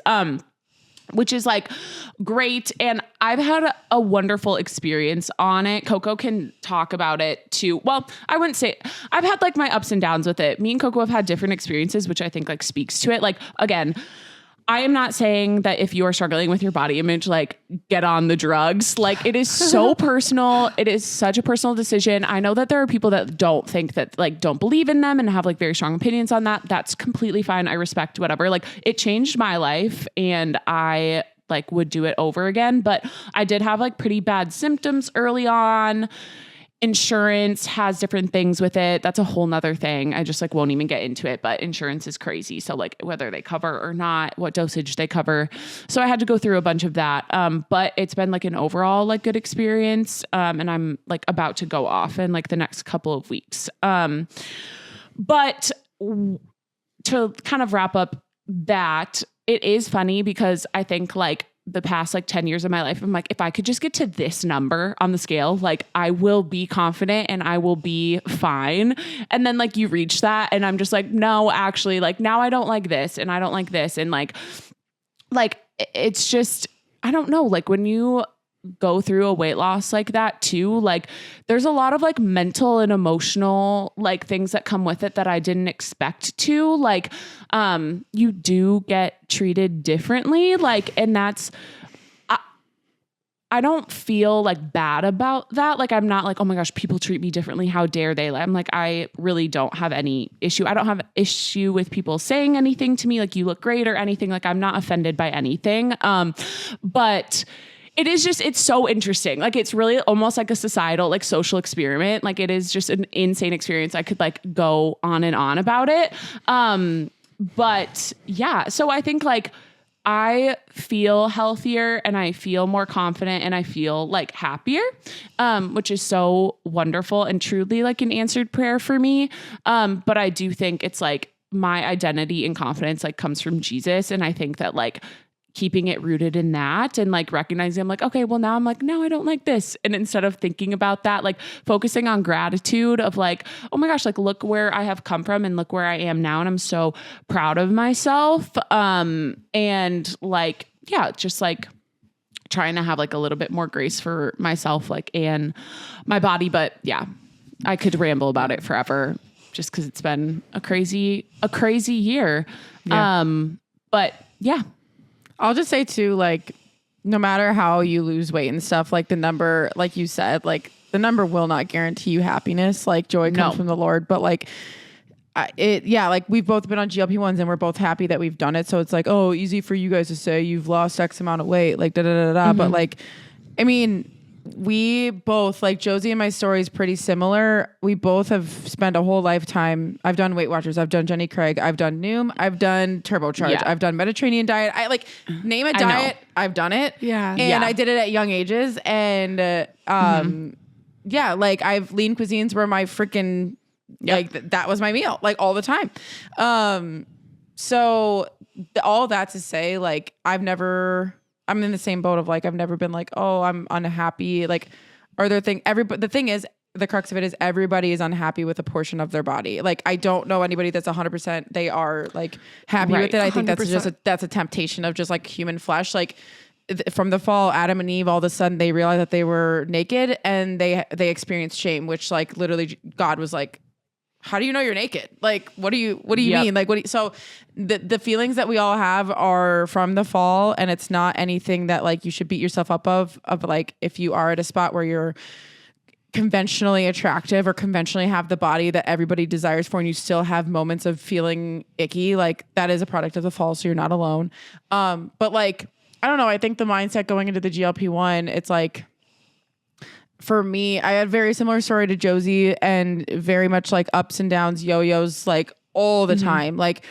which is like great. And I've had a wonderful experience on it. Coco can talk about it too. Well, I wouldn't say I've had like my ups and downs with it. Me and Coco have had different experiences, which I think like speaks to it. Like, again, I am not saying that if you are struggling with your body image, like get on the drugs. Like it is so personal. It is such a personal decision. I know that there are people that don't think that, like, don't believe in them and have like very strong opinions on that. That's completely fine. I respect whatever. Like it changed my life and I like would do it over again, but I did have like pretty bad symptoms early on. Insurance has different things with it. That's a whole nother thing. I just like won't even get into it, but insurance is crazy. So like whether they cover or not, what dosage they cover. So I had to go through a bunch of that. But it's been like an overall like good experience. And I'm like about to go off in like the next couple of weeks. But to kind of wrap up that, it is funny because I think like the past like 10 years of my life, I'm like, if I could just get to this number on the scale, like I will be confident and I will be fine. And then like you reach that and I'm just like, no, actually, like now I don't like this and I don't like this. And like it's just, I don't know, like when you go through a weight loss like that too, like there's a lot of like mental and emotional like things that come with it that I didn't expect to, like you do get treated differently, like, and that's I don't feel like bad about that. Like I'm not like, oh my gosh, people treat me differently, how dare they? I'm like, I really don't have any issue. I don't have issue with people saying anything to me like you look great or anything. Like I'm not offended by anything. But it is just, it's so interesting. Like it's really almost like a societal, like social experiment. Like it is just an insane experience. I could like go on and on about it. But yeah, so I think like I feel healthier and I feel more confident and I feel like happier, which is so wonderful and truly like an answered prayer for me. But I do think it's like my identity and confidence like comes from Jesus. And I think that like keeping it rooted in that and like recognizing I'm like, okay, well now I'm like, no, I don't like this. And instead of thinking about that, like focusing on gratitude of like, oh my gosh, like look where I have come from and look where I am now. And I'm so proud of myself. And like, yeah, just like trying to have like a little bit more grace for myself, like, and my body. But yeah, I could ramble about it forever just cause it's been a crazy year. Yeah. But yeah. I'll just say too, like, no matter how you lose weight and stuff, like the number, like you said, like the number will not guarantee you happiness. Like joy comes from the Lord, but like like we've both been on GLP-1s and we're both happy that we've done it. So it's like, oh, easy for you guys to say you've lost X amount of weight, like Mm-hmm. But like, I mean, we both, like Josie and my story is pretty similar. We both have spent a whole lifetime. I've done Weight Watchers. I've done Jenny Craig. I've done Noom. I've done Turbocharge. Yeah. I've done Mediterranean diet. I like name a diet. I've done it. Yeah. And I did it at young ages. And, yeah, like I've lean cuisines were my freaking, like that was my meal, like all the time. So all that to say, like I'm in the same boat of like, I've never been like, oh, I'm unhappy. Like, the thing is, the crux of it is everybody is unhappy with a portion of their body. Like, I don't know anybody that's 100%. They are like happy with it. I think that's a temptation of just like human flesh. Like from the fall, Adam and Eve, all of a sudden they realized that they were naked and they experienced shame, which like literally God was like, how do you know you're naked? Like, what do you mean? Like, so the feelings that we all have are from the fall, and it's not anything that like you should beat yourself up of like, if you are at a spot where you're conventionally attractive or conventionally have the body that everybody desires for, and you still have moments of feeling icky, like that is a product of the fall. So you're not alone. But like, I don't know. I think the mindset going into the GLP-1, it's like, for me, I had a very similar story to Josie and very much like ups and downs, yo-yos, like all the time. Like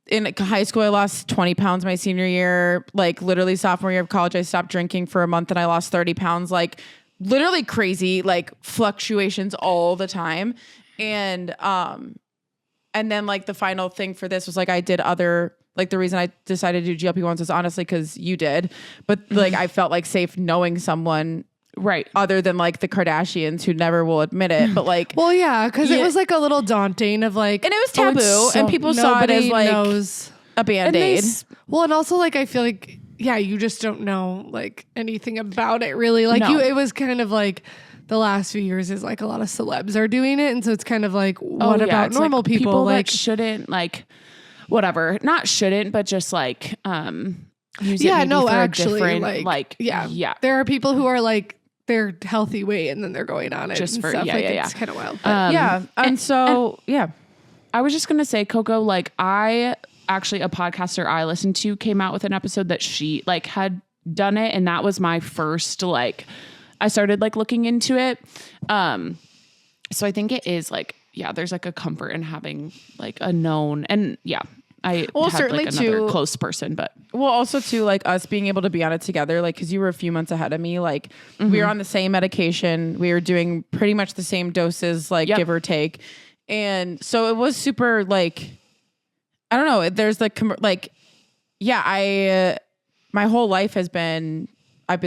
in high school, I lost 20 pounds my senior year. Like literally sophomore year of college, I stopped drinking for a month and I lost 30 pounds. Like literally crazy, like fluctuations all the time. And then like the final thing for this was like I did other, like the reason I decided to do GLP-1s was honestly because you did. But like I felt like safe knowing someone right other than like the Kardashians who never will admit it, but like, well, yeah, because it was like a little daunting of like, and it was taboo and people saw it as like a Band-Aid. Well, and also like I feel like you just don't know like anything about it really. Like No. it was kind of like the last few years is like a lot of celebs are doing it. And so it's kind of like, what about it's normal like people? Like that shouldn't like, whatever, not shouldn't, but just like, use it yeah, maybe no, for actually a different, yeah. There are people who are like, they're healthy weight and then they're going on it Just and for- stuff. yeah, like yeah, it's yeah. kind of wild. But I was just going to say, Coco, like I actually, a podcaster I listened to came out with an episode that she like had done it. And that was my first, like, I started like looking into it. So I think it is like, yeah, there's like a comfort in having like a known, and yeah, I had certainly like another too, close person, but also too, like us being able to be on it together, like, cause you were a few months ahead of me. Like we were on the same medication. We were doing pretty much the same doses, like give or take. And so it was super like, I don't know. There's like, my whole life I've been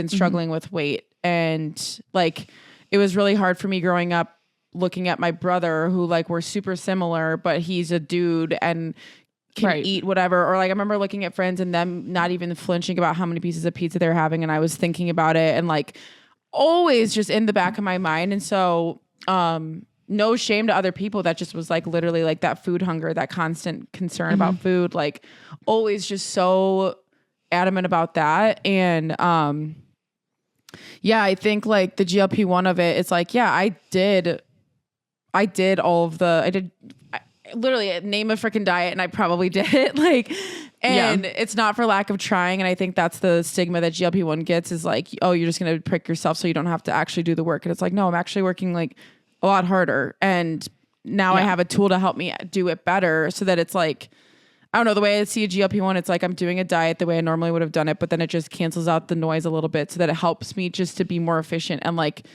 struggling with weight, and like, it was really hard for me growing up looking at my brother who like we're super similar, but he's a dude and can eat whatever. Or like, I remember looking at friends and them not even flinching about how many pieces of pizza they're having. And I was thinking about it and like always just in the back of my mind. And so, no shame to other people. That just was like literally like that food hunger, that constant concern about food, like always just so adamant about that. And, yeah, I think like the GLP-1 of it, it's like, yeah, I did literally name a freaking diet and I probably did it. Like, and it's not for lack of trying. And I think that's the stigma that GLP-1 gets is like, oh, you're just going to prick yourself so you don't have to actually do the work. And it's like, no, I'm actually working like a lot harder. And now I have a tool to help me do it better so that it's like, I don't know, the way I see a GLP-1, it's like I'm doing a diet the way I normally would have done it, but then it just cancels out the noise a little bit so that it helps me just to be more efficient. And like,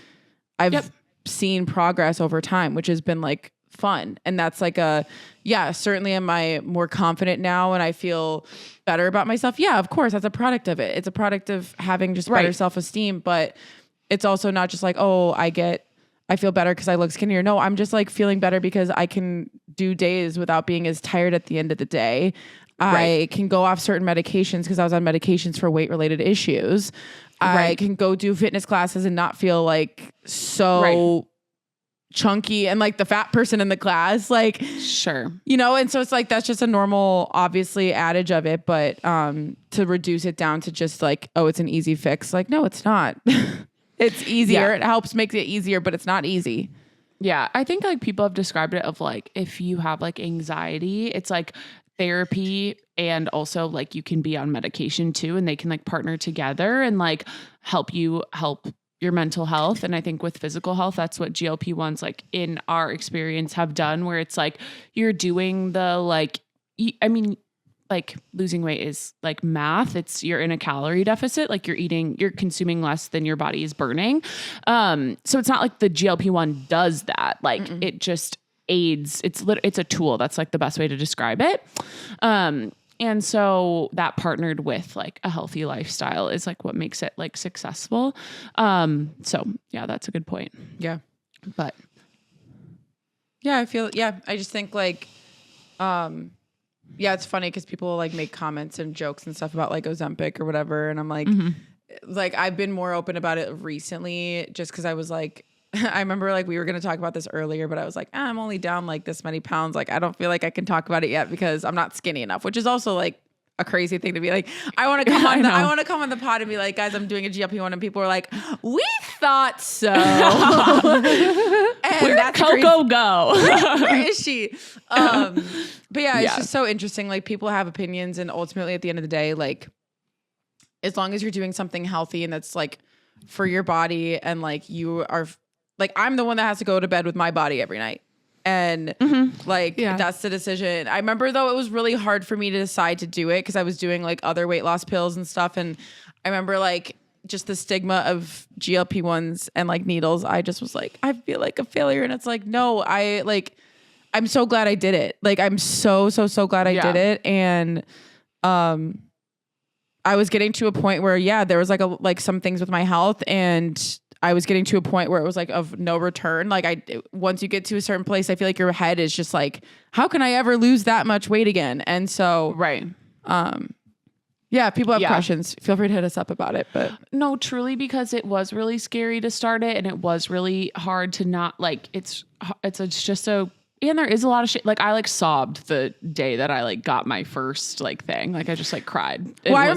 I've seen progress over time, which has been like fun. And that's like certainly am I more confident now and I feel better about myself. Yeah, of course, that's a product of it. It's a product of having just better self-esteem, but it's also not just like, oh, I feel better because I look skinnier. No, I'm just like feeling better because I can do days without being as tired at the end of the day. I can go off certain medications because I was on medications for weight related issues. I can go do fitness classes and not feel like so chunky and like the fat person in the class. Like, sure. You know, and so it's like, that's just a normal, obviously adage of it, but to reduce it down to just like, oh, it's an easy fix. Like, no, it's not. It's easier. It helps make it easier, but it's not easy. Yeah. I think like people have described it of like, if you have like anxiety, it's like therapy and also like you can be on medication too, and they can like partner together and like help your mental health. And I think with physical health, that's what GLP-1s like in our experience have done, where it's like you're doing the like, like losing weight is like math. You're in a calorie deficit, like you're consuming less than your body is burning. So it's not like the GLP-1 does that. Like it just aids. It's a tool. That's like the best way to describe it. And so that partnered with like a healthy lifestyle is like what makes it like successful. So yeah, that's a good point. Yeah. But yeah, I just think like, yeah, it's funny because people like make comments and jokes and stuff about like Ozempic or whatever. And I'm like, like I've been more open about it recently just because I was like, I remember like we were going to talk about this earlier, but I was like, I'm only down like this many pounds. Like, I don't feel like I can talk about it yet because I'm not skinny enough, which is also like a crazy thing to be like, I want to come on the pod and be like, guys, I'm doing a GLP-1, and people are like, we thought so. And where'd Coco go? Where is she? But yeah, it's just so interesting. Like people have opinions, and ultimately at the end of the day, like as long as you're doing something healthy and that's like for your body, and like you are like, I'm the one that has to go to bed with my body every night. And that's the decision. I remember though, it was really hard for me to decide to do it because I was doing like other weight loss pills and stuff. And I remember like just the stigma of GLP-1s and like needles. I just was like, I feel like a failure. And it's like, no, I'm so glad I did it. Like, I'm so glad I did it. And, I was getting to a point where, there was like some things with my health, and I was getting to a point where it was like of no return. Like once you get to a certain place, I feel like your head is just like, how can I ever lose that much weight again? And so, Yeah, if people have questions, feel free to hit us up about it. But no, truly, because it was really scary to start it, and it was really hard to not like. It's just so. And there is a lot of shit. Like I like sobbed the day that I like got my first like thing. Like I just like cried. I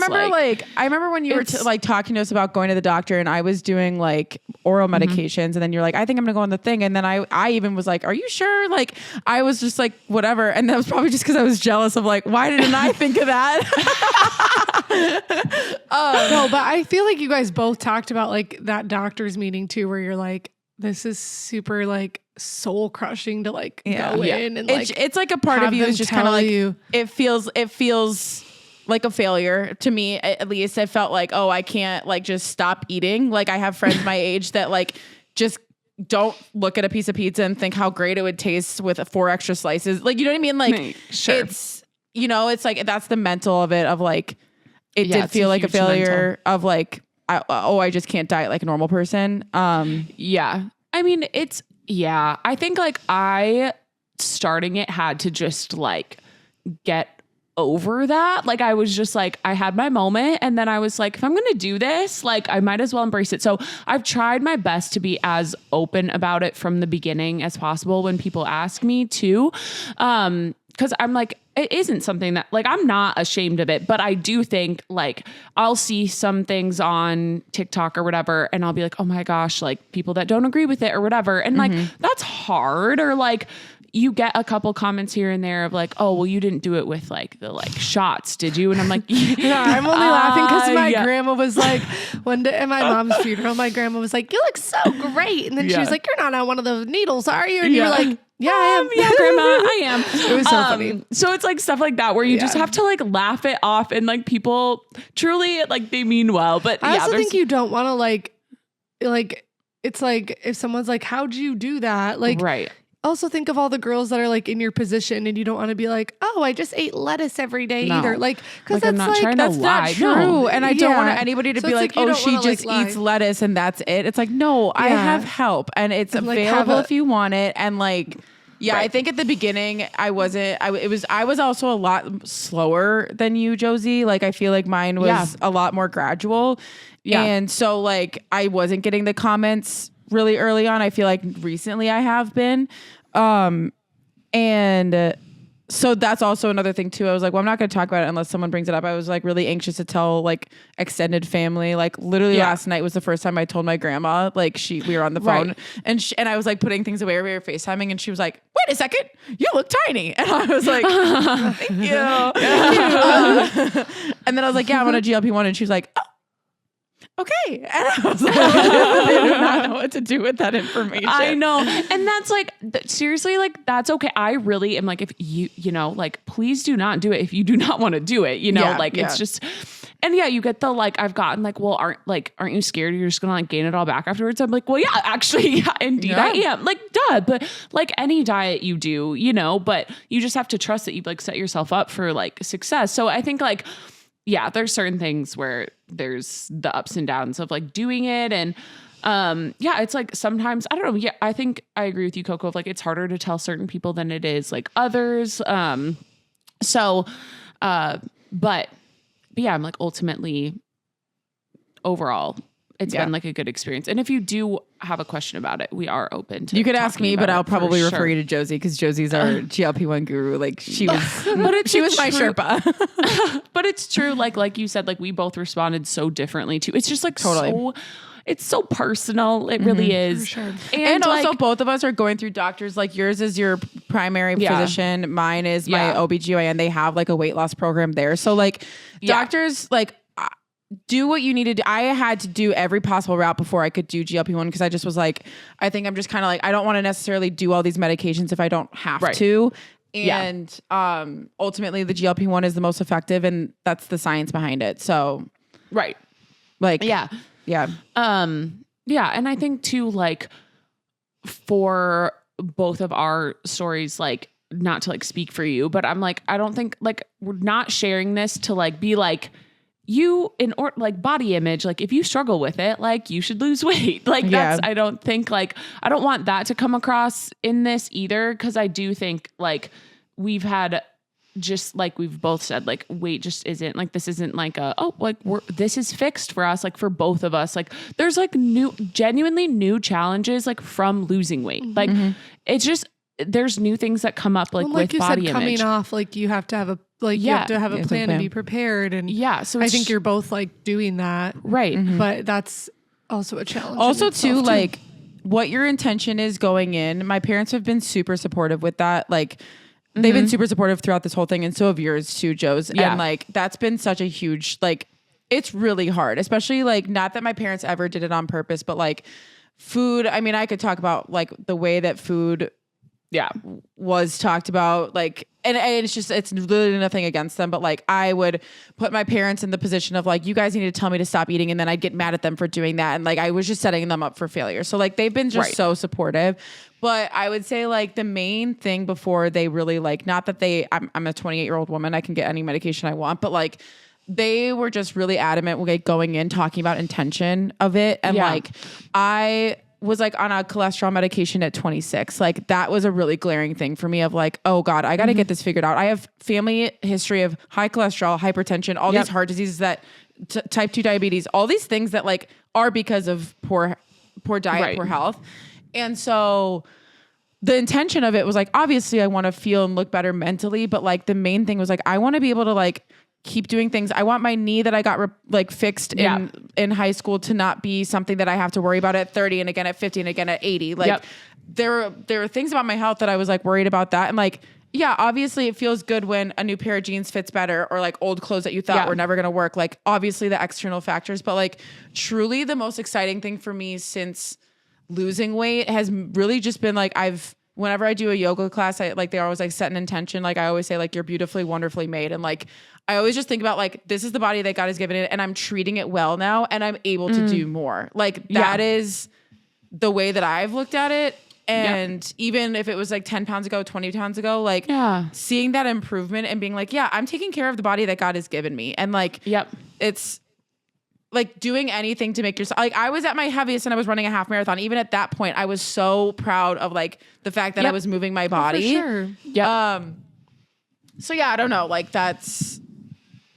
remember when you were like talking to us about going to the doctor, and I was doing like oral medications, and then you're like, I think I'm gonna go on the thing, and then I even was like, are you sure? Like I was just like whatever, and that was probably just because I was jealous of like, why didn't I think of that? No, but I feel like you guys both talked about like that doctor's meeting too, where you're like, this is super like soul crushing to like go in and like it's like a part of you is just kind of like it feels like a failure to me. At least it felt like, oh, I can't like just stop eating. Like I have friends my age that like just don't look at a piece of pizza and think how great it would taste with 4 extra slices. Like, you know what I mean? Like it's, you know, it's like, that's the mental of it of like, it did feel like a failure of like, I just can't diet like a normal person. Yeah. I mean, I think like starting it had to just like get over that. Like I was just like, I had my moment, and then I was like, if I'm going to do this, like I might as well embrace it. So I've tried my best to be as open about it from the beginning as possible when people ask me to. Cause I'm like, it isn't something that like, I'm not ashamed of it, but I do think like I'll see some things on TikTok or whatever, and I'll be like, oh my gosh, like people that don't agree with it or whatever. And like, that's hard. Or like you get a couple comments here and there of like, oh, well, you didn't do it with like the like shots, did you? And I'm like, yeah, I'm only laughing because my grandma was like, one day at my mom's funeral, my grandma was like, you look so great. And then she was like, you're not on one of those needles, are you? And you're like, yeah, I am. Yeah, grandma, I am. It was so funny. So it's like stuff like that where you just have to like laugh it off, and like people truly like they mean well. But I also think you don't want to like it's like if someone's like, how'd you do that? Like, right. Also think of all the girls that are like in your position, and you don't want to be like, oh, I just ate lettuce every day either. Like, because I'm not trying to that's lie. not true. No. And I don't want anybody to be like, oh, she just eats lettuce and that's it. It's like, no, I have help, and it's available if you want it. And like, I think at the beginning I was also a lot slower than you, Josie. Like I feel like mine was a lot more gradual. Yeah. And so like I wasn't getting the comments really early on. I feel like recently I have been. So that's also another thing too. I was like, well, I'm not going to talk about it unless someone brings it up. I was like really anxious to tell like extended family. Like literally last night was the first time I told my grandma, like we were on the phone and I was like putting things away. We were FaceTiming, and she was like, wait a second, you look tiny. And I was like, thank you. And then I was like, yeah, I'm on a GLP-1. And she was like, oh, okay. And I was like, I do not know what to do with that information. I know. And that's like, seriously, like, that's okay. I really am like, if you know, like, please do not do it if you do not want to do it, you know, it's just, and you get the, like, I've gotten like, well, aren't you scared you're just going to like gain it all back afterwards? I'm like, well, yeah, actually, indeed I am. Like, duh. But like any diet you do, you know, but you just have to trust that you've like set yourself up for like success. So I think like, there's certain things where there's the ups and downs of like doing it. And it's like sometimes, I don't know. Yeah, I think I agree with you, Coco, of like it's harder to tell certain people than it is like others. But I'm like ultimately overall, it's been like a good experience. And if you do have a question about it, we are open to. You could ask me, but I'll probably refer you to Josie because Josie's our GLP-1 guru. Like she was, she was my Sherpa. But it's true. Like you said, like we both responded so differently too. It's just like so. It's so personal. It really is. For sure. And also both of us are going through doctors. Like yours is your primary physician. Mine is my OBGYN. They have like a weight loss program there. So like doctors like. Do what you need to do. I had to do every possible route before I could do GLP-1 because I just was like, I think I'm just kind of like, I don't want to necessarily do all these medications if I don't have to. And ultimately the GLP-1 is the most effective, and that's the science behind it. So like And I think too, like for both of our stories, like not to like speak for you, but I'm like, I don't think like we're not sharing this to like be like, you like body image, like if you struggle with it, like you should lose weight. Like that's, I don't think like, I don't want that to come across in this either. Cause I do think like we've had just like we've both said, like weight just isn't like, this isn't like this is fixed for us, like for both of us. Like there's like genuinely new challenges like from losing weight. Like it's just, there's new things that come up like with you body said, image. coming off, like you have to have a you have to have a plan and be prepared. And so I think you're both like doing that. Right. But that's also a challenge. Also too, like what your intention is going in. My parents have been super supportive with that. Like they've been super supportive throughout this whole thing. And so have yours too, Joe's. Yeah. And like, that's been such a huge, like, it's really hard, especially like, not that my parents ever did it on purpose, but like food. I mean, I could talk about like the way that food was talked about, like, and it's just, it's literally nothing against them, but like I would put my parents in the position of like, you guys need to tell me to stop eating, and then I'd get mad at them for doing that, and like I was just setting them up for failure. So like they've been just so supportive. But I would say like the main thing before they really like, not that I'm a 28-year-old woman, I can get any medication I want, but like they were just really adamant with going in talking about intention of it. And like I was like on a cholesterol medication at 26. Like that was a really glaring thing for me of like, oh God, I got to get this figured out. I have family history of high cholesterol, hypertension, all these heart diseases that type 2 diabetes, all these things that like are because of poor diet, poor health. And so the intention of it was like, obviously I want to feel and look better mentally, but like the main thing was like, I want to be able to like keep doing things. I want my knee that I got fixed in high school to not be something that I have to worry about at 30 and again at 50 and again at 80. Like there were things about my health that I was like worried about that. And like, yeah, obviously it feels good when a new pair of jeans fits better, or like old clothes that you thought were never going to work. Like obviously the external factors, but like truly the most exciting thing for me since losing weight has really just been like, whenever I do a yoga class, I like, they always like set an intention. Like I always say like, you're beautifully, wonderfully made. And like, I always just think about like, this is the body that God has given it, and I'm treating it well now, and I'm able to do more. Like that is the way that I've looked at it. And even if it was like 10 pounds ago, 20 pounds ago, like seeing that improvement and being like, I'm taking care of the body that God has given me. And like, it's like doing anything to make yourself, like I was at my heaviest and I was running a half marathon. Even at that point, I was so proud of like the fact that I was moving my body. For sure. So yeah, I don't know. Like that's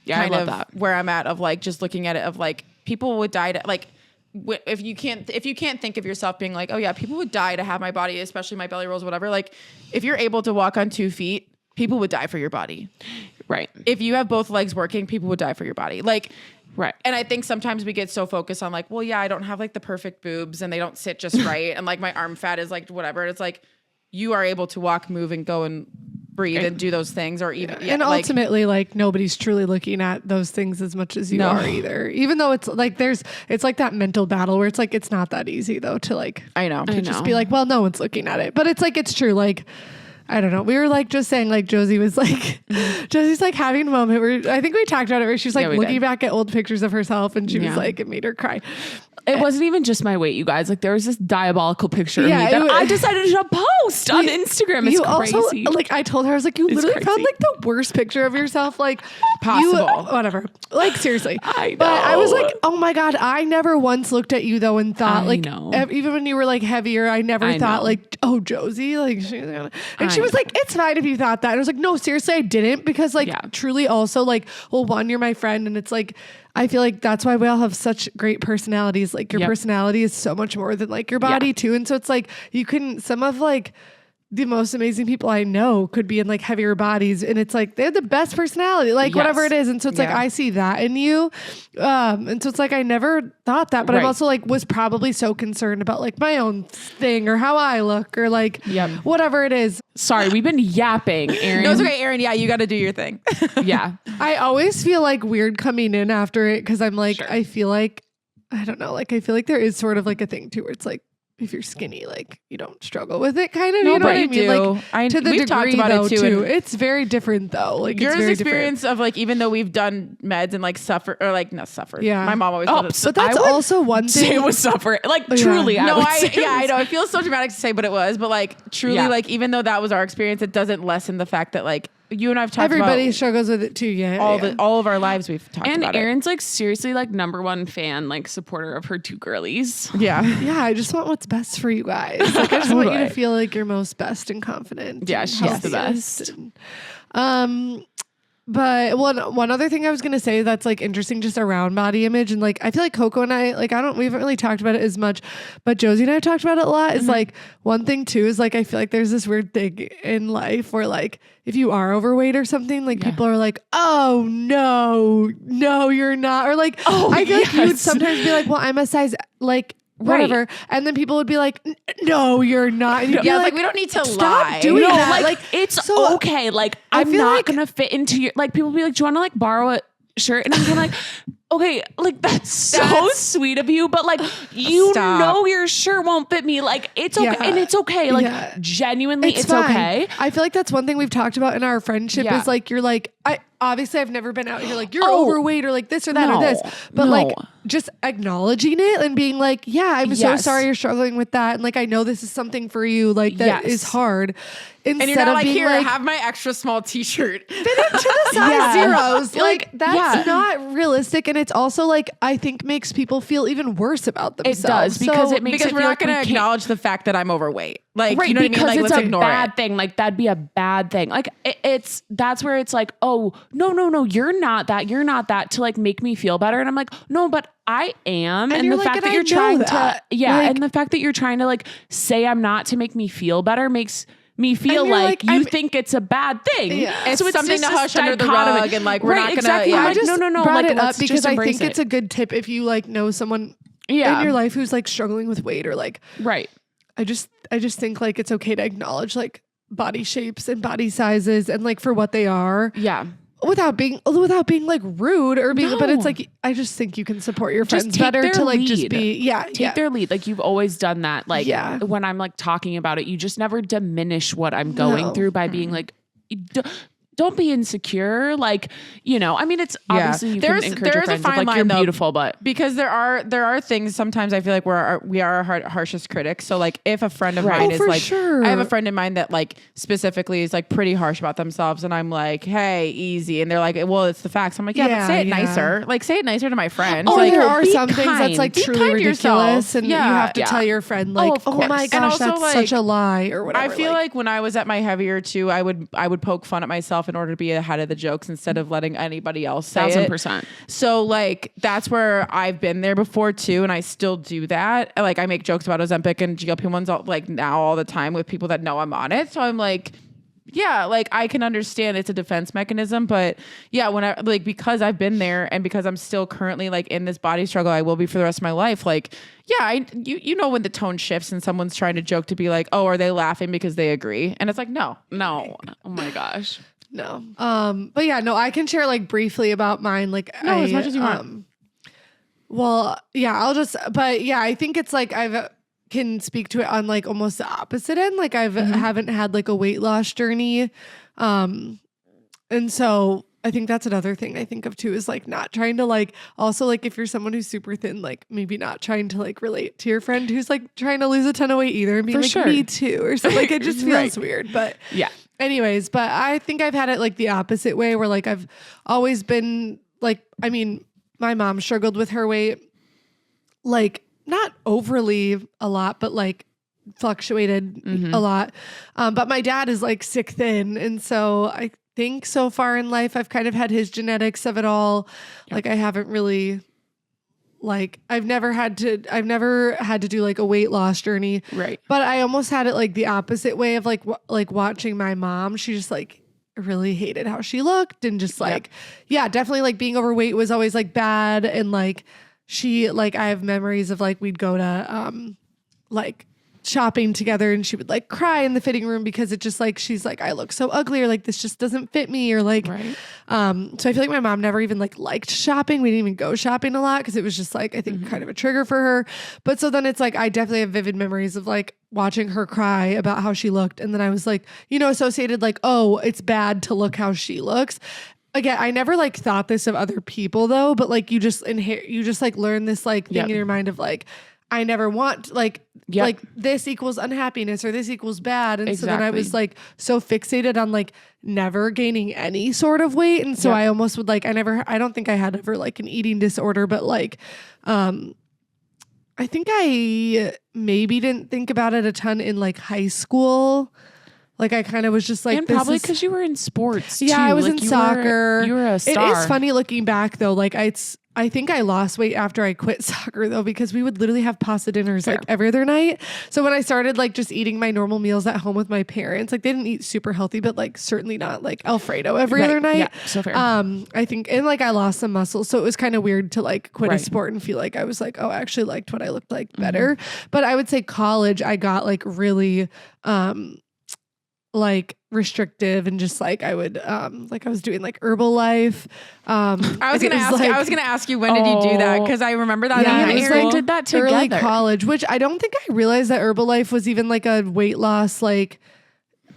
kind of where I'm at of like, just looking at it of like, people would die to like, if you can't think of yourself being like, oh yeah, people would die to have my body, especially my belly rolls, whatever. Like if you're able to walk on 2 feet, people would die for your body. Right. If you have both legs working, people would die for your body. Like, right. And I think sometimes we get so focused on like, well, yeah, I don't have like the perfect boobs and they don't sit just right. And like my arm fat is like whatever. And it's like, you are able to walk, move, and go and breathe and do those things, or even and ultimately like nobody's truly looking at those things as much as you are either, even though it's like it's like that mental battle where it's like it's not that easy though to like just be like, well, no one's looking at it, but it's like it's true. Like I don't know. We were like just saying like Josie was like Josie's like having a moment where I think we talked about it where she's like looking back at old pictures of herself and she was like, it made her cry. It wasn't even just my weight, you guys. Like there was this diabolical picture of me that I decided to post on Instagram. It's crazy. Also, like I told her, I was like, you literally found like the worst picture of yourself like possible. Whatever. Like seriously. I know. But I was like, oh my God, I never once looked at you though and thought even when you were like heavier, I never thought like, oh, Josie, like she was like, it's fine if you thought that. And I was like, no, seriously, I didn't, because like truly also like, well, one, you're my friend, and it's like I feel like that's why we all have such great personalities. Like your personality is so much more than like your body too. And so it's like some of like the most amazing people I know could be in like heavier bodies, and it's like they have the best personality, like whatever it is. And so it's like I see that in you. And so it's like I never thought that, but I'm also like was probably so concerned about like my own thing or how I look or like whatever it is. Sorry, we've been yapping, Erin. No, it's okay, Erin. Yeah, you got to do your thing. I always feel like weird coming in after it because I'm like, I feel like, I don't know, like I feel like there is sort of like a thing too where it's like, if you're skinny, like you don't struggle with it, kind of. No, you know but what I mean? Like to the degree talked about though, it too. It's very different though. Like your it's very experience different. of like, even though we've done meds and like suffer or like not suffered. Yeah, my mom always. But that's also one thing. It was suffer. Like truly, I know. It feels so dramatic to say, but it was. But like truly, like even though that was our experience, it doesn't lessen the fact that like you and I've talked Everybody about struggles with it too. Yeah. All of our lives we've talked about it. And Erin's like seriously like #1 fan, like supporter of her 2 girlies. Yeah. Yeah. I just want what's best for you guys. Like I just want you to feel like you're most best and confident. Yeah, she's the best. But one other thing I was gonna say that's like interesting just around body image, and like I feel like Coco and I we haven't really talked about it as much, but Josie and I have talked about it a lot. Is like one thing too is like I feel like there's this weird thing in life where like if you are overweight or something, like people are like, oh no you're not, or like I feel like you would sometimes be like, well, I'm a size like whatever, right. And then people would be like, no, you're not. And yeah, like we don't need to stop lie. doing that. Like it's so, okay. Like I'm not gonna fit into your, like people be like, do you want to like borrow a shirt? And I'm kind of like, okay, like that's so sweet of you, but like you know your shirt won't fit me. Like it's okay, and it's okay. Like genuinely, it's okay. I feel like that's one thing we've talked about in our friendship is like you're like I've never been out here like you're overweight or like this or that or this, but like just acknowledging it and being like, yeah, I'm so sorry you're struggling with that, and like I know this is something for you, like that is hard. Instead and you're not of like, being here, like, have my extra small t-shirt. Fit into the size zeros. Like that's not realistic, and it's also like I think makes people feel even worse about themselves. It does because it makes we're not going to acknowledge the fact that I'm overweight. Like right, you know what I mean? Like it's let's a ignore bad thing. Like that'd be a bad thing. Like that's where it's like, oh no, you're not that to like make me feel better. And I'm like, no, but I am. And the fact that you're trying to, and the fact that you're trying to like say I'm not to make me feel better makes me feel like you think it's a bad thing. Yeah. It's so it's something to hush under the rug and like we're not gonna. Exactly. Yeah. I just no. brought like, it up because I think it. it's a good tip if you like know someone in your life who's like struggling with weight or like I just think like it's okay to acknowledge like body shapes and body sizes and like for what they are. Yeah. Without being like rude or being, but it's like, I just think you can support your friends better to like just be, take their lead. Like you've always done that. Like when I'm like talking about it, you just never diminish what I'm going through by being like, don't be insecure. Like, you know, I mean, it's obviously you can encourage your friends with, like, you're beautiful, but because there are things sometimes I feel like we are our harshest critics. So like if a friend of mine is like, I have a friend in mind that like specifically is like pretty harsh about themselves, and I'm like, hey, easy, and they're like, well, it's the facts. I'm like, but say it nicer. Like say it nicer to my friends. Oh, like, there are some things that's like truly ridiculous, and you have to tell your friend like, oh my gosh, that's like, such a lie or whatever. I feel like when I was at my heavier too, I would poke fun at myself in order to be ahead of the jokes instead of letting anybody else say 1,000%. So like that's where I've been there before too, and I still do that. Like I make jokes about Ozempic and GLP-1s like now all the time with people that know I'm on it. So I'm like, yeah, like I can understand it's a defense mechanism, but yeah, when I like because I've been there and because I'm still currently like in this body struggle, I will be for the rest of my life. Like, yeah, you know when the tone shifts and someone's trying to joke to be like, oh, are they laughing because they agree? And it's like, no. Oh my gosh. No. But yeah, no, I can share like briefly about mine. Like as much as you want. Well, yeah, but yeah, I think it's like can speak to it on like almost the opposite end. Like haven't had like a weight loss journey. And so I think that's another thing I think of too, is like not trying to like, also like if you're someone who's super thin, like maybe not trying to like relate to your friend who's like trying to lose a ton of weight either and being like, me too, or something. Like it just feels weird, but yeah. Anyways, but I think I've had it like the opposite way where like I've always been like, I mean, my mom struggled with her weight, like not overly a lot, but like fluctuated a lot. But my dad is like sick thin. And so I think so far in life, I've kind of had his genetics of it all. Yep. Like I haven't really like, I've never had to do like a weight loss journey. Right. But I almost had it like the opposite way of like watching my mom. She just like really hated how she looked and just like, definitely like being overweight was always like bad. And like, she like, I have memories of like, we'd go to, like shopping together and she would like cry in the fitting room because it just like, she's like, I look so ugly, or like, this just doesn't fit me, or like, so I feel like my mom never even like liked shopping. We didn't even go shopping a lot because it was just like, I think kind of a trigger for her. But so then it's like, I definitely have vivid memories of like watching her cry about how she looked. And then I was like, you know, associated like, oh, it's bad to look how she looks. Again, I never like thought this of other people though, but like you just like learn this like thing in your mind of like, I never want like this equals unhappiness or this equals bad. And so then I was like so fixated on like never gaining any sort of weight. And so I almost would like, I don't think I had ever like an eating disorder, but like, I think I maybe didn't think about it a ton in like high school. Like I kind of was just like, and probably because you were in sports. Yeah, too. I was like in soccer. You were a star. It is funny looking back though. Like I think I lost weight after I quit soccer though, because we would literally have pasta dinners like every other night. So when I started like just eating my normal meals at home with my parents, like they didn't eat super healthy, but like certainly not like Alfredo every other night. Yeah, so fair. I think, and like I lost some muscle. So it was kind of weird to like quit a sport and feel like I was like, oh, I actually liked what I looked like better. But I would say college, I got like really, like restrictive and just like I would like I was doing like Herbalife. I was gonna ask you, when did you do that? Because I remember that. Yeah, me and Erin did that together. Early college, which I don't think I realized that Herbalife was even like a weight loss like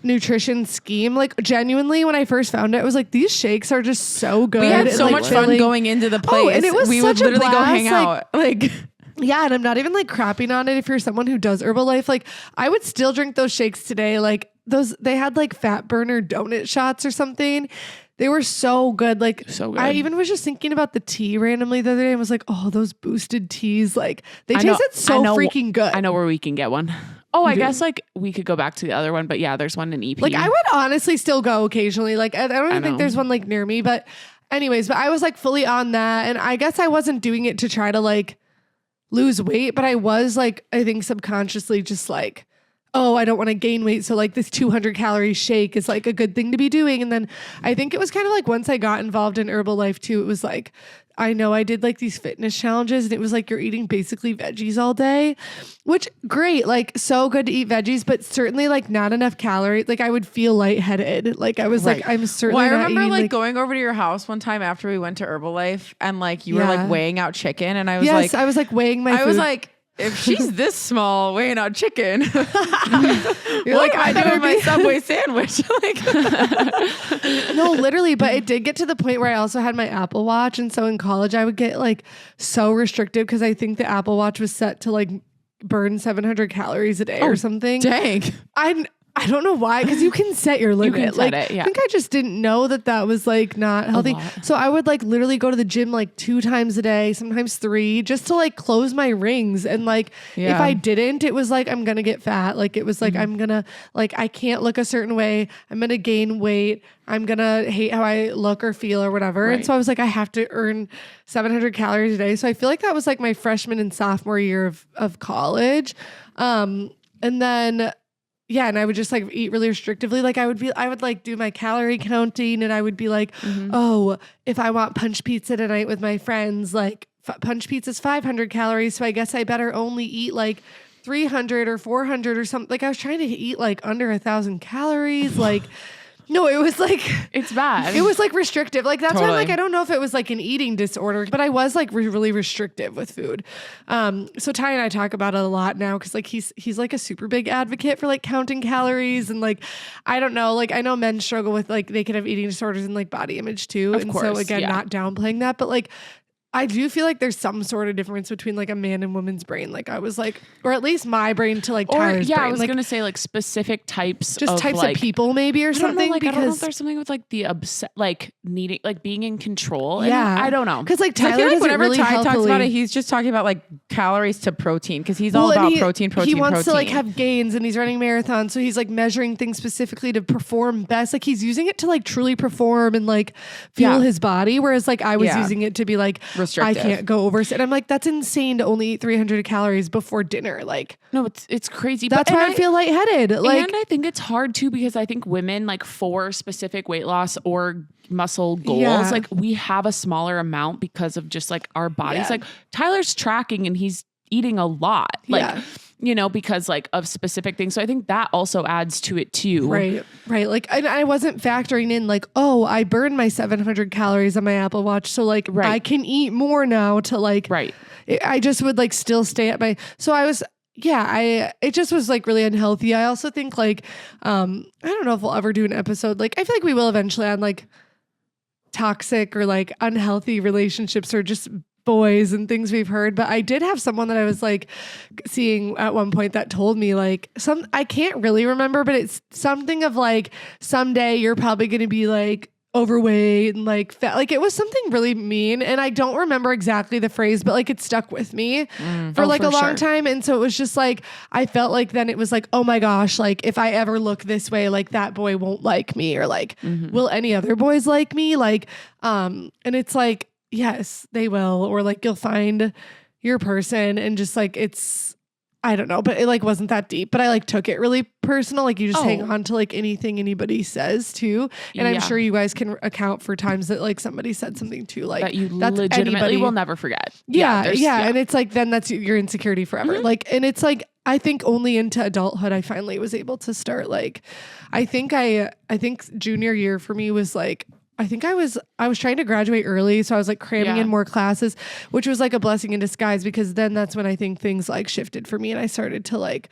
nutrition scheme. Like genuinely, when I first found it, I was like, these shakes are just so good. We had and, so like, much fun going into the place. and it was we such would literally a go blast, hang out. Like yeah, and I'm not even like crapping on it if you're someone who does Herbalife. Like I would still drink those shakes today. Like they had like fat burner donut shots or something. They were so good. Like so good. I even was just thinking about the tea randomly the other day and was like, oh, those boosted teas, like they tasted so freaking good. I know where we can get one. Oh, I guess like we could go back to the other one, but yeah, there's one in EP. Like I would honestly still go occasionally. Like I don't even think there's one like near me, but anyways, but I was like fully on that. And I guess I wasn't doing it to try to like lose weight, but I was like, I think subconsciously just like, oh, I don't want to gain weight. So like this 200 calorie shake is like a good thing to be doing. And then I think it was kind of like once I got involved in Herbalife too, it was like, I know I did like these fitness challenges and it was like, you're eating basically veggies all day, which great. Like so good to eat veggies, but certainly like not enough calories. Like I would feel lightheaded. Like I was like, I'm certainly I not remember eating, like going over to your house one time after we went to Herbalife and like you were like weighing out chicken and I was yes, I was like weighing my food. I was like, if she's this small weighing out chicken, you're like, I do my Subway sandwich. Like, no, literally. But it did get to the point where I also had my Apple Watch. And so in college, I would get like so restrictive because I think the Apple Watch was set to like burn 700 calories a day or something. Dang. I don't know why, because you can set your limit. You can like, set it, yeah. I think I just didn't know that was like not healthy. So I would like literally go to the gym like 2 times a day, sometimes 3, just to like close my rings. And like if I didn't, it was like I'm gonna get fat. Like it was like I'm gonna like I can't look a certain way. I'm gonna gain weight. I'm gonna hate how I look or feel or whatever. And so I was like, I have to earn 700 calories a day. So I feel like that was like my freshman and sophomore year of college. And then yeah, and I would just like eat really restrictively. Like I would like do my calorie counting and I would be like, oh, if I want punch pizza tonight with my friends, like punch pizza's 500 calories. So I guess I better only eat like 300 or 400 or something. Like I was trying to eat like under 1,000 calories. Like, no, it was like, it's bad. It was like restrictive. Like that's why I'm like, I don't know if it was like an eating disorder, but I was like really restrictive with food. So Ty and I talk about it a lot now. Cause like he's like a super big advocate for like counting calories and like, I don't know, like I know men struggle with like, they can have eating disorders and like body image too. Of course, so again, not downplaying that, but like, I do feel like there's some sort of difference between like a man and woman's brain. Like I was like, or at least my brain to like Tyler's brain. I was like, gonna say like specific types, just of types like, of people maybe or something. I don't know if because there's something with like the like needing, like being in control. Yeah, and I don't know. Because like I Tyler feel like does it whenever really Ty talks healthily. about it, he's just talking about like calories to protein because he's all about protein. He wants to like have gains and he's running marathons. So he's like measuring things specifically to perform best. Like he's using it to like truly perform and like fuel his body. Whereas like I was using it to be like, restrictive. I can't go over. And I'm like, that's insane to only eat 300 calories before dinner. Like, no, it's crazy. That's why I feel lightheaded. Like, and I think it's hard too, because I think women like for specific weight loss or muscle goals, like we have a smaller amount because of just like our bodies. Like Tyler's tracking and he's eating a lot. Like, you know, because like of specific things. So I think that also adds to it too. Right. Like I wasn't factoring in like, oh, I burned my 700 calories on my Apple Watch. So like I can eat more now to like, I just would like still stay at my, so I was, it just was like really unhealthy. I also think like, I don't know if we'll ever do an episode. Like I feel like we will eventually on like toxic or like unhealthy relationships or just boys and things we've heard. But I did have someone that I was like seeing at one point that told me like I can't really remember, but it's something of like, someday you're probably going to be like overweight and like fat. Like it was something really mean. And I don't remember exactly the phrase, but like it stuck with me for like a long time. And so it was just like, I felt like then it was like, oh my gosh, like if I ever look this way, like that boy won't like me, or like, will any other boys like me? Like, and it's like, yes, they will. Or like you'll find your person, and just like, I don't know, but it like wasn't that deep, but I like took it really personal. Like you just hang on to like anything anybody says too. And I'm sure you guys can account for times that like somebody said something too, like that you legitimately will never forget. Yeah. And it's like, then that's your insecurity forever. Like, and it's like, I think only into adulthood, I finally was able to start. Like, I think junior year for me was like, I was trying to graduate early. So I was like cramming in more classes, which was like a blessing in disguise, because then that's when I think things like shifted for me. And I started to like,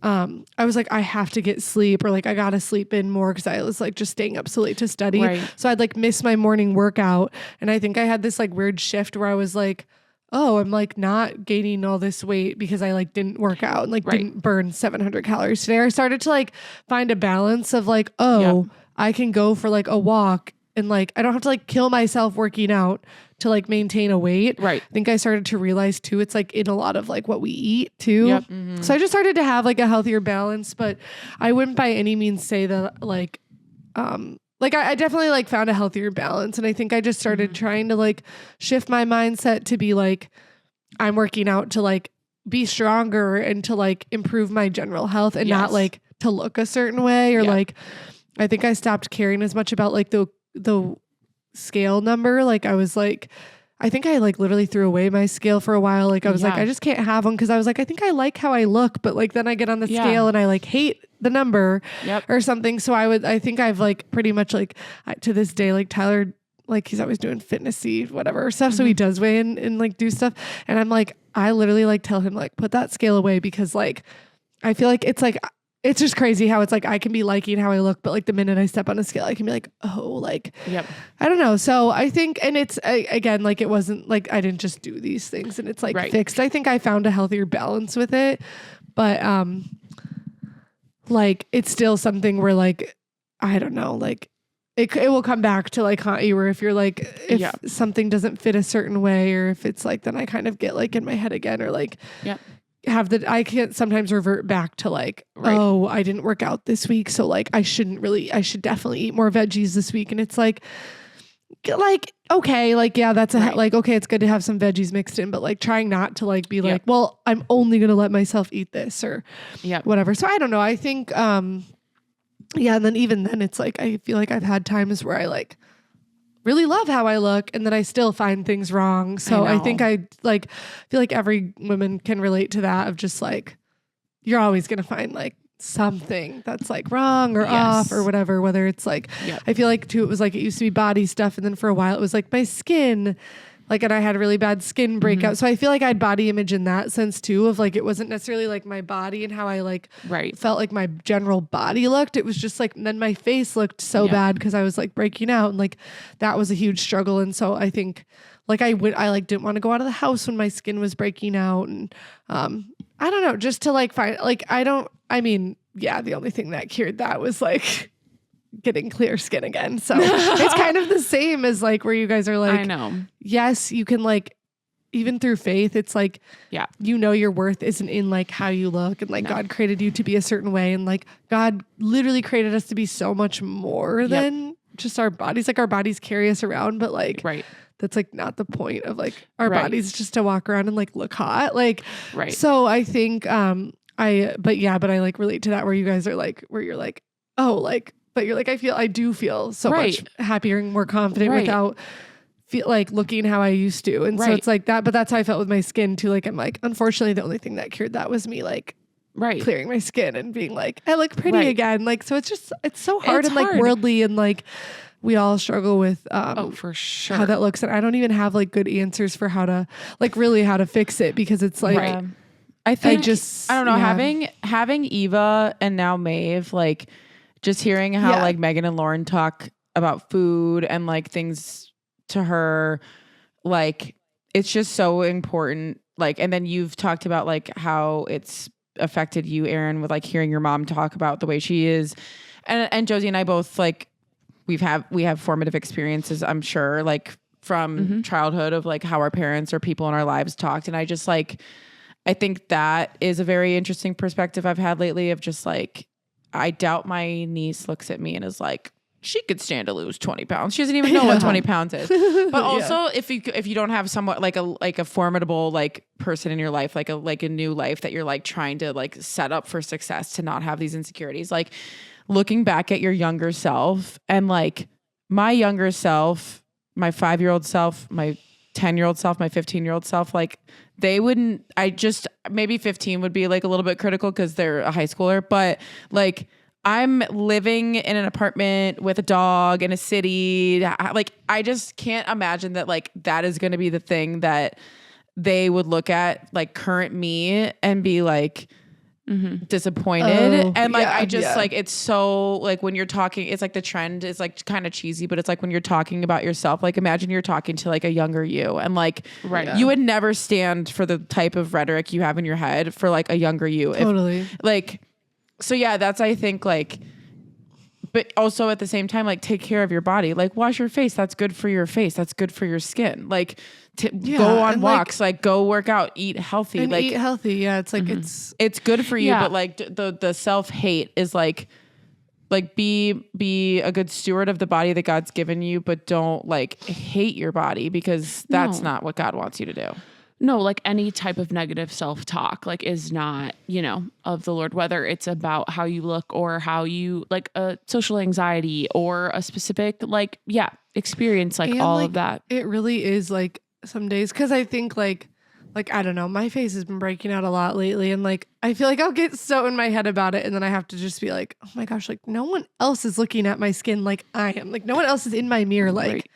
I was like, I have to get sleep, or like, I got to sleep in more, cause I was like just staying up so late to study. Right. So I'd like miss my morning workout. And I think I had this like weird shift where I was like, oh, I'm like not gaining all this weight because I like didn't work out and like didn't burn 700 calories today. I started to like find a balance of like, I can go for like a walk, and like, I don't have to like kill myself working out to like maintain a weight. Right. I think I started to realize too, it's like in a lot of like what we eat too. Yep. Mm-hmm. So I just started to have like a healthier balance, but I wouldn't by any means say that like I definitely like found a healthier balance. And I think I just started trying to like shift my mindset to be like, I'm working out to like be stronger and to like improve my general health, and not like to look a certain way, or like, I think I stopped caring as much about like the scale number. Like I was like, I think I like literally threw away my scale for a while. Like I was like, I just can't have them, because I was like, I think I like how I look, but like then I get on the scale and I like hate the number or something. So I think I've like pretty much like to this day, like Tyler, like he's always doing fitnessy whatever stuff. So he does weigh in and like do stuff. And I'm like, I literally like tell him like, put that scale away, because like, I feel like it's just crazy how it's like, I can be liking how I look, but like the minute I step on a scale, I can be like, oh, like, I don't know. So I think, and it's again, like, it wasn't like, I didn't just do these things and it's like fixed. I think I found a healthier balance with it, but, like, it's still something where like, I don't know, like it will come back to like haunt you, where if you're like, if something doesn't fit a certain way, or if it's like, then I kind of get like in my head again, or like, I can't sometimes revert back to like, oh, I didn't work out this week, so like I should definitely eat more veggies this week. And it's like, okay, like, yeah, that's like, okay, it's good to have some veggies mixed in, but like trying not to like be like, well, I'm only going to let myself eat this or whatever. So I don't know. I think, and then even then it's like, I feel like I've had times where I like really love how I look, and then I still find things wrong. So I think I like feel like every woman can relate to that, of just like, you're always going to find like something that's like wrong or off or whatever, whether it's like, I feel like too, it was like, it used to be body stuff. And then for a while it was like my skin, like, and I had a really bad skin breakout. So I feel like I had body image in that sense too, of like, it wasn't necessarily like my body and how I like felt like my general body looked. It was just like, and then my face looked so bad because I was like breaking out, and like that was a huge struggle. And so I think like I like didn't want to go out of the house when my skin was breaking out. And I don't know, just to like find like, the only thing that cured that was like getting clear skin again. So it's kind of the same as like where you guys are like, I know. Yes, you can like, even through faith, it's like, you know, your worth isn't in like how you look, and like God created you to be a certain way. And like God literally created us to be so much more than just our bodies. Like our bodies carry us around, but like, that's like not the point of like our bodies, just to walk around and like look hot. Like, so I think, but I like relate to that, where you guys are like, where you're like, oh, like, but you're like, I do feel so much happier and more confident without feel like looking how I used to. And so it's like that, but that's how I felt with my skin too. Like, I'm like, unfortunately the only thing that cured that was me like clearing my skin and being like, I look pretty again. Like, so it's just, it's so hard and like worldly, and like we all struggle with, for sure, how that looks. And I don't even have like good answers for how to like really how to fix it, because it's like, I think, I don't know, having Eva and now Maeve, like, just hearing how like Megan and Lauren talk about food and like things to her, like, it's just so important. Like, and then you've talked about like how it's affected you, Erin, with like hearing your mom talk about the way she is. And Josie and I both like, we have formative experiences, I'm sure, like from childhood of like how our parents or people in our lives talked. And I just like, I think that is a very interesting perspective I've had lately of just like, I doubt my niece looks at me and is like, she could stand to lose 20 pounds. She doesn't even know what 20 pounds is. But also if you don't have somewhat like a formidable like person in your life, like a new life that you're like trying to like set up for success to not have these insecurities, like looking back at your younger self and like my younger self, my 5-year-old self, my 10-year-old self, my 15-year-old self, like maybe 15 would be like a little bit critical because they're a high schooler, but like I'm living in an apartment with a dog in a city. Like, I just can't imagine that like that is going to be the thing that they would look at like current me and be like disappointed. And like, I just like, it's so like when you're talking, it's like the trend is like kind of cheesy, but it's like when you're talking about yourself, like imagine you're talking to like a younger you and like, you would never stand for the type of rhetoric you have in your head for like a younger you. Totally. So yeah, that's, I think like, but also at the same time, like take care of your body, like wash your face. That's good for your face. That's good for your skin. Like go on walks, like go work out, eat healthy, and like eat healthy. Yeah. It's like, it's good for you. But like the self-hate is like be a good steward of the body that God's given you, but don't like hate your body because that's not what God wants you to do. No, like any type of negative self-talk, like is not, of the Lord, whether it's about how you look or how you like a social anxiety or a specific, experience, like and all of that. It really is like some days. 'Cause I think like, I don't know, my face has been breaking out a lot lately. And like, I feel like I'll get so in my head about it. And then I have to just be like, oh my gosh, like no one else is looking at my skin like I am. Like no one else is in my mirror. Like,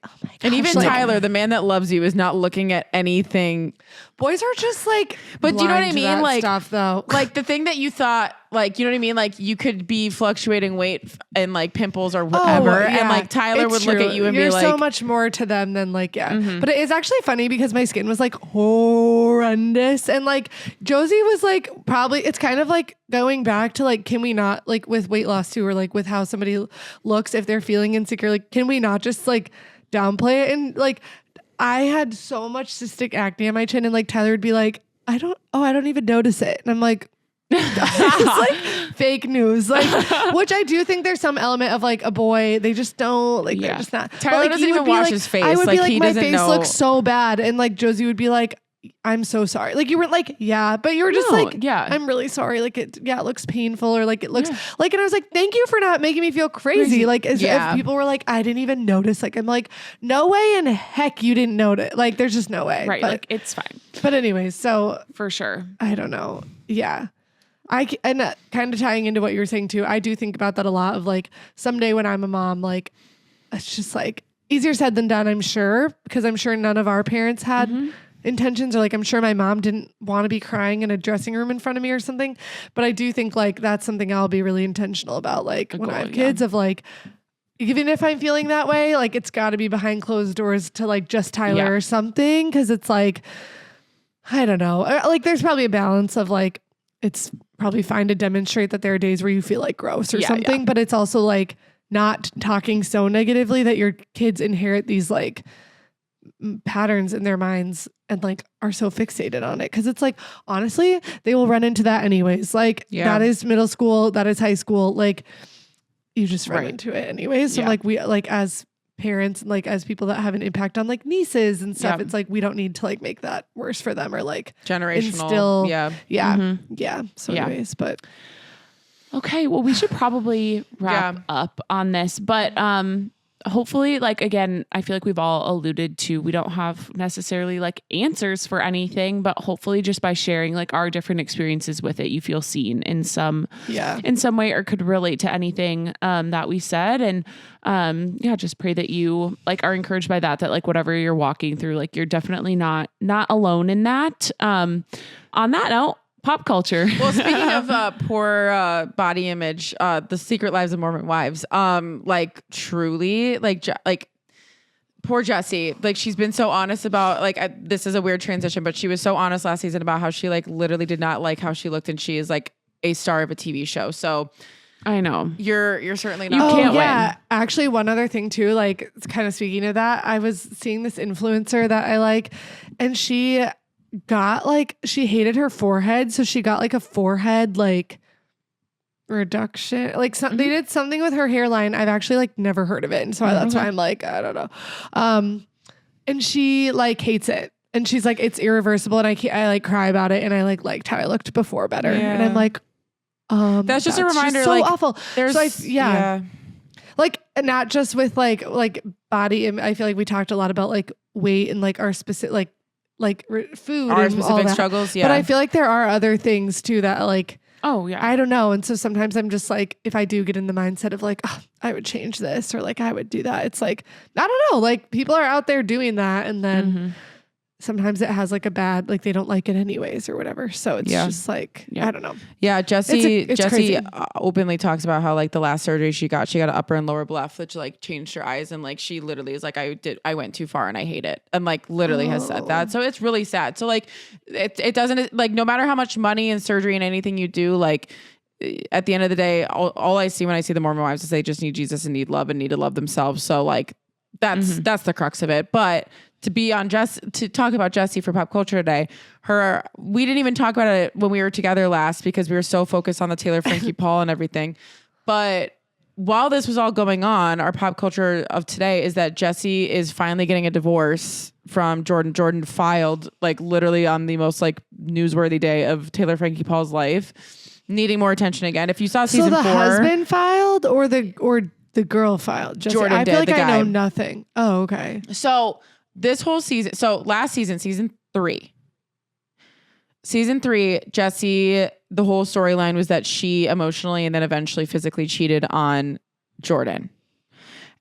oh my gosh. And even Tyler, the man that loves you, is not looking at anything. Boys are just like, but do you know what I mean? Like stuff though. Like the thing that you thought, like, you know what I mean? Like you could be fluctuating weight and like pimples or whatever. And like Tyler would look at you and You're be like, so much more to them than like, But it is actually funny because my skin was like horrendous. And like Josie was like, probably it's kind of like going back to like, can we not like with weight loss too, or like with how somebody looks, if they're feeling insecure, like, can we not just like downplay it? And like, I had so much cystic acne on my chin and like Tyler would be like, I don't even notice it. And I'm like, it's like fake news, like, which I do think there's some element of like a boy, they just don't like, they're just not. Tyler like, doesn't even wash his face. I would be like, he my doesn't face know. looks so bad. And like Josie would be like, I'm so sorry. Like you were like, yeah, but you were just I'm really sorry. Like it looks painful or like it looks like, and I was like, thank you for not making me feel crazy. Like as if people were like, I didn't even notice. Like, I'm like, no way in heck you didn't notice. Like, there's just no way. Right. But, like it's fine. But anyways, so for sure. I don't know. Yeah. And kind of tying into what you were saying too, I do think about that a lot of like someday when I'm a mom, like it's just like easier said than done, I'm sure, because I'm sure none of our parents had intentions, or like I'm sure my mom didn't want to be crying in a dressing room in front of me or something. But I do think like that's something I'll be really intentional about, like when I have kids, of like, even if I'm feeling that way, like it's got to be behind closed doors to like just Tyler or something. 'Cause it's like, I don't know, like there's probably a balance of like, it's probably fine to demonstrate that there are days where you feel like gross or something, but it's also like not talking so negatively that your kids inherit these like patterns in their minds and like are so fixated on it. 'Cause it's like, honestly, they will run into that anyways. Like that is middle school, that is high school. Like you just run into it anyways. So like we, like as parents and like as people that have an impact on like nieces and stuff, it's like, we don't need to like make that worse for them or like generational. So anyways, but okay, well, we should probably wrap up on this, but hopefully, like, again, I feel like we've all alluded to, we don't have necessarily like answers for anything, but hopefully just by sharing like our different experiences with it, you feel seen in some way, or could relate to anything that we said. And just pray that you like are encouraged by that like whatever you're walking through, like you're definitely not alone in that. On that note, pop culture. Well, speaking of poor body image, The Secret Lives of Mormon Wives, like truly, like poor Jessie, like she's been so honest about like, this is a weird transition, but she was so honest last season about how she like literally did not like how she looked, and she is like a star of a TV show. So I know. You're certainly You not. can't win. Actually, one other thing too, like kind of speaking of that, I was seeing this influencer that I like, and she got like, she hated her forehead. So she got like a forehead, like reduction, like they did something with her hairline. I've actually like never heard of it. And so that's why I'm like, I don't know. And she like hates it. And she's like, it's irreversible. And I like cry about it. And I liked how I looked before better. Yeah. And I'm like, that's just a reminder. So like, awful. There's like not just with like body. I feel like we talked a lot about like weight and like our specific food our and all specific that. struggles. Yeah, But I feel like there are other things too that like, Oh yeah. I don't know. And so sometimes I'm just like, if I do get in the mindset of like, oh, I would change this or like I would do that. It's like, I don't know. Like people are out there doing that. And then sometimes it has like a bad, like they don't like it anyways or whatever. So it's just like, I don't know. Yeah. Jesse It's crazy. openly talks about how like the last surgery she got an upper and lower left, which like changed her eyes. And like, she literally is like, I went too far and I hate it. And like literally has said that. So it's really sad. So like, it doesn't like, no matter how much money and surgery and anything you do, like at the end of the day, all I see when I see the Mormon wives is they just need Jesus and need love and need to love themselves. So like, that's the crux of it. But to talk about Jessie for pop culture today, we didn't even talk about it when we were together last because we were so focused on the Taylor Frankie Paul and everything. But while this was all going on, our pop culture of today is that Jessie is finally getting a divorce from Jordan. Jordan filed like literally on the most like newsworthy day of Taylor Frankie Paul's life, needing more attention again. If you saw season 4, so the husband filed or the girl filed? Jessie, Jordan I feel did, like the I guy. know nothing. Oh, okay. So this whole season, last season, season 3, Jessie, the whole storyline was that she emotionally and then eventually physically cheated on Jordan.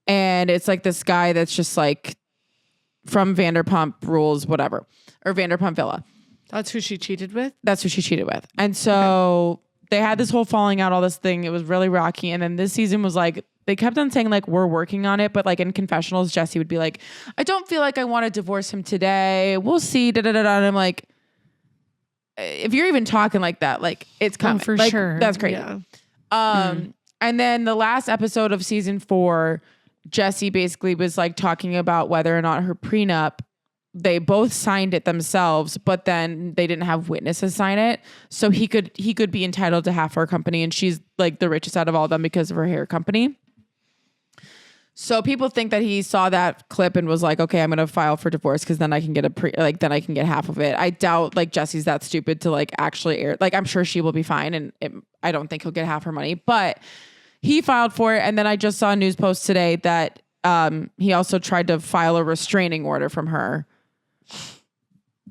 And it's like this guy that's just like from Vanderpump Rules, whatever, or Vanderpump Villa. That's who she cheated with? That's who she cheated with. And so they had this whole falling out, all this thing. It was really rocky. And then this season was like, they kept on saying like, we're working on it. But like in confessionals, Jessie would be like, I don't feel like I want to divorce him today. We'll see. Da, da, da, da. And I'm like, if you're even talking like that, like it's coming. For like, sure. That's crazy. Yeah. And then the last episode of season 4, Jessie basically was like talking about whether or not her prenup, they both signed it themselves, but then they didn't have witnesses sign it. So he could be entitled to half her company. And she's like the richest out of all of them because of her hair company. So people think that he saw that clip and was like, okay, I'm going to file for divorce because then I can get then I can get half of it. I doubt like Jessie's that stupid to like actually air. Like I'm sure she will be fine. And I don't think he'll get half her money, but he filed for it. And then I just saw a news post today that he also tried to file a restraining order from her.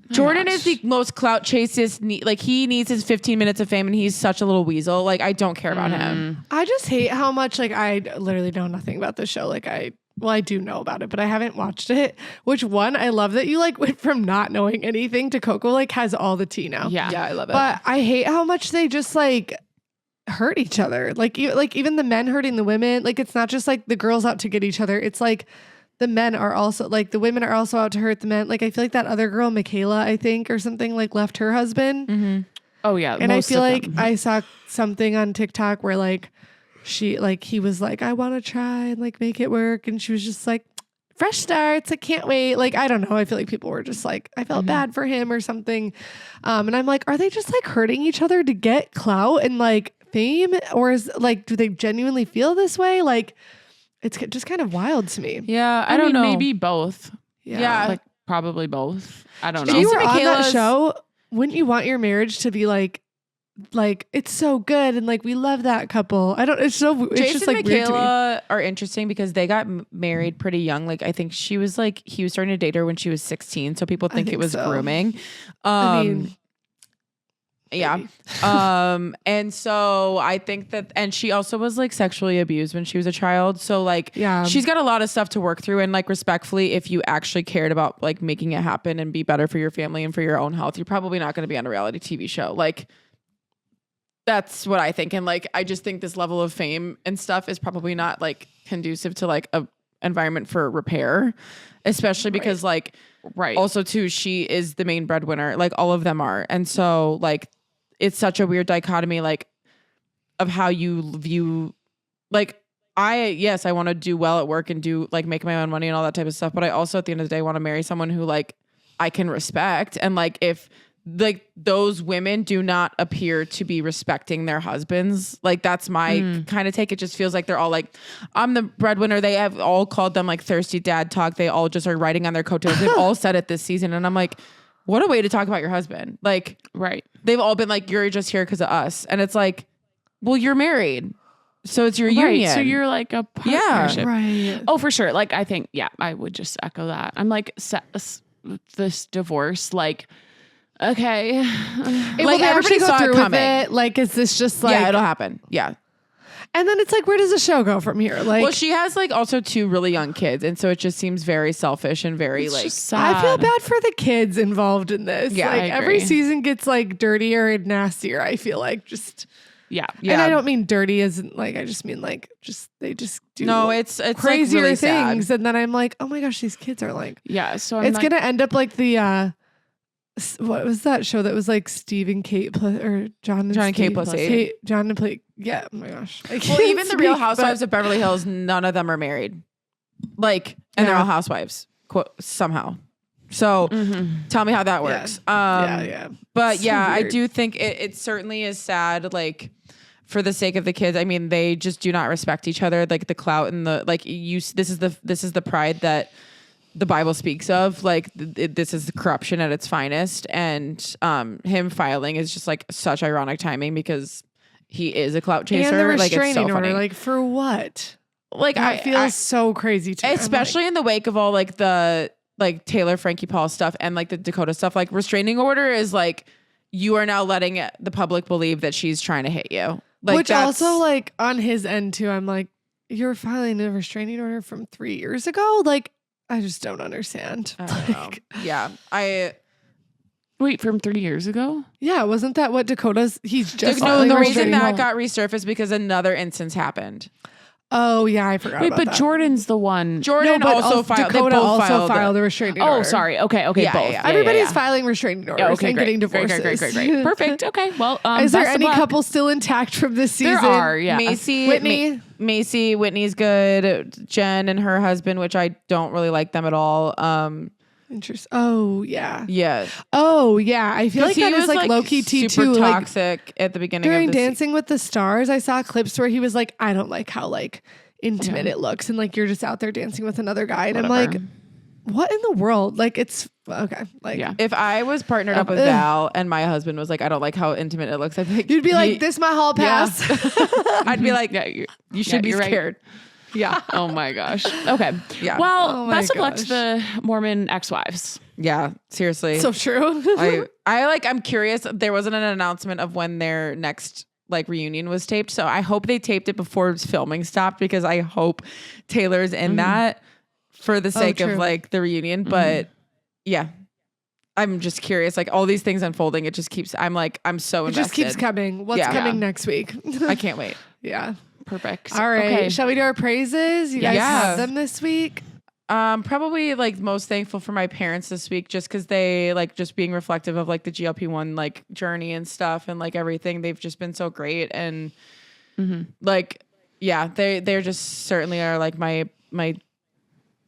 Jordan is the most clout chasest. Like he needs his 15 minutes of fame and he's such a little weasel. Like I don't care about him. I just hate how much like I literally know nothing about this show. Like I do know about it, but I haven't watched it. Which one? I love that you like went from not knowing anything to Coco like has all the tea now. Yeah. Yeah, I love it. But I hate how much they just like hurt each other. Like even the men hurting the women. Like it's not just like the girls out to get each other. It's like the men are also like the women are also out to hurt the men. Like I feel like that other girl, Michaela, I think, or something, like left her husband. Mm-hmm. Oh yeah. And I feel like I saw something on TikTok where like he was like, I want to try and like make it work. And she was just like, fresh starts. I can't wait. Like, I don't know. I feel like people were just like, I felt bad for him or something. And I'm like, are they just like hurting each other to get clout and like fame? Or is like, do they genuinely feel this way? Like, it's just kind of wild to me. Yeah, I mean, don't know. Maybe both. Yeah. Like probably both. I don't If know. you were on that Michaela's- show, wouldn't you want your marriage to be like it's so good and like we love that couple? I don't. It's Jason just like and weird to me. Michaela are interesting because they got married pretty young. Like I think he was starting to date her when she was 16. So people think it think was so. grooming. I mean, Yeah. And so I think that, and she also was like sexually abused when she was a child. So like, Yeah. she's got a lot of stuff to work through. And like respectfully, if you actually cared about like making it happen and be better for your family and for your own health, you're probably not going to be on a reality TV show. Like that's what I think. And like, I just think this level of fame and stuff is probably not like conducive to like a environment for repair, especially because like, Right. also too, she is the main breadwinner. Like all of them are. And so like, it's such a weird dichotomy. Like of how you view, like, I want to do well at work and do like make my own money and all that type of stuff. But I also at the end of the day want to marry someone who like I can respect. And like, if like those women do not appear to be respecting their husbands, like that's my kind of take. It just feels like they're all like, I'm the breadwinner. They have all called them like thirsty dad talk. They all just are riding on their coattails. They've all said it this season. And I'm like, what a way to talk about your husband. Like, right. They've all been like, you're just here because of us. And it's like, well, you're married. So it's your union. So you're like a partnership. Yeah, right. Oh, for sure. Like, I think, I would just echo that. I'm like, this divorce, like, okay. Like, everybody saw it coming. It? Like, is this just like... Yeah, it'll happen. Yeah. And then it's like, where does the show go from here? Like, well, she has like also 2 really young kids. And so it just seems very selfish and very like... I feel bad for the kids involved in this. Yeah, like I every agree. season gets like dirtier and nastier. I feel like just... Yeah. And I don't mean dirty as in, like, I just mean like they just do it's crazier like really things. sad. And then I'm like, oh my gosh, these kids are like... Yeah. So it's going to end up like the... what was that show that was like Steve and Kate or John and Kate plus 8. John and Kate. Yeah. Oh my gosh. Well, even the Real Housewives of Beverly Hills, none of them are married. Like, and they're all housewives, somehow. So tell me how that works. Yeah. But So yeah, I weird. do think it certainly is sad. Like, for the sake of the kids, I mean, they just do not respect each other. Like the clout and the like. This is the pride that the Bible speaks of. Like this is the corruption at its finest. And him filing is just like such ironic timing because he is a clout chaser. And the like it's restraining so order, funny. like for what? Like That feels so crazy to me. especially in the wake of all like the like Taylor Frankie Paul stuff and like the Dakota stuff. Like restraining order is like you are now letting the public believe that she's trying to hit you. Like, which also like on his end too, I'm like, you're filing a restraining order from 3 years ago. Like, I just don't understand. I don't know. Yeah, Wait, from 3 years ago? Yeah, wasn't that what Dakota's? He's just no. filing The a reason restraining that order. got resurfaced because another instance happened. Oh yeah, I forgot. Wait, about but that. Jordan's the one. Jordan but also filed. Dakota They both also filed a restraining order. Oh, sorry. Okay, Yeah, both. yeah. Everybody's filing restraining orders Okay, and great. getting divorces. Great. Perfect. Okay. Well, Is there best of any luck. couple still intact from this season? There are. Yeah. Whitney's good. Jen and her husband, which I don't really like them at all. Interesting. Oh yeah. Yeah. Oh yeah. I feel like he that is was like low key T2. super Like toxic at the beginning during of the Dancing with the Stars, I saw clips where he was like, I don't like how like intimate it looks, and like you're just out there dancing with another guy, and Whatever. I'm like, what in the world? Like it's okay. Like Yeah. If I was partnered up with Val and my husband was like, I don't like how intimate it looks, I'd be like, you'd be like, this my hall pass. I'd be like, Yeah, you should be you're right. scared. Yeah. Oh my gosh. Okay. Yeah. Well, Oh my best of luck to gosh. the Mormon ex-wives. Yeah, seriously. So true. I'm curious. There wasn't an announcement of when their next like reunion was taped. So I hope they taped it before filming stopped because I hope Taylor's in that for the sake of true. like the reunion. But yeah, I'm just curious. Like all these things unfolding, it just keeps, I'm so It invested. just keeps coming. What's Yeah. coming next week? I can't wait. Yeah. Perfect. All right. Okay. Shall we do our praises? You guys Yeah. have them this week? Probably like most thankful for my parents this week, just because they like just being reflective of like the GLP-1 like journey and stuff and like everything. They've just been so great and like yeah, they're just certainly are like my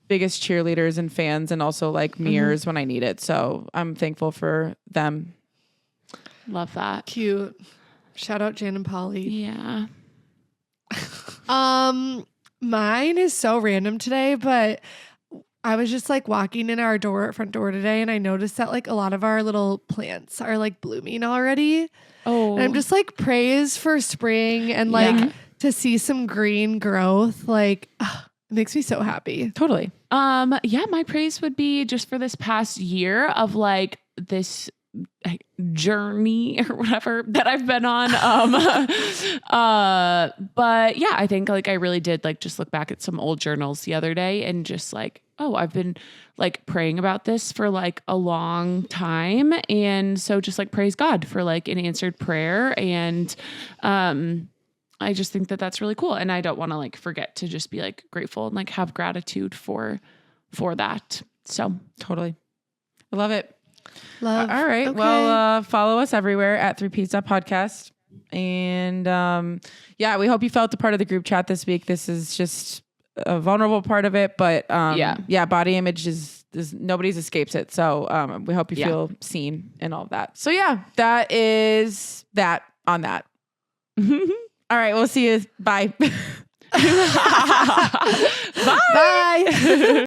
biggest cheerleaders and fans and also like mirrors when I need it. So I'm thankful for them. Love that. Cute. Shout out Jan and Polly. Yeah. Mine is so random today, but I was just like walking in our front door today, and I noticed that like a lot of our little plants are like blooming already. Oh. And I'm just like praise for spring and like to see some green growth. Like it makes me so happy. Totally. Yeah, my praise would be just for this past year of like this journey or whatever that I've been on. But yeah, I think like I really did like just look back at some old journals the other day and just like, oh, I've been like praying about this for like a long time. And so just like praise God for like an answered prayer. And, I just think that that's really cool. And I don't want to like forget to just be like grateful and like have gratitude for that. So Totally. I love it. Love. All right. Okay. Well, follow us everywhere at 3Pizza Podcast. And yeah, we hope you felt a part of the group chat this week. This is just a vulnerable part of it, but yeah, body image is nobody's escapes it. So we hope you feel seen and all of that. So yeah, that is that on that. All right, we'll see you. Bye. Bye. Bye.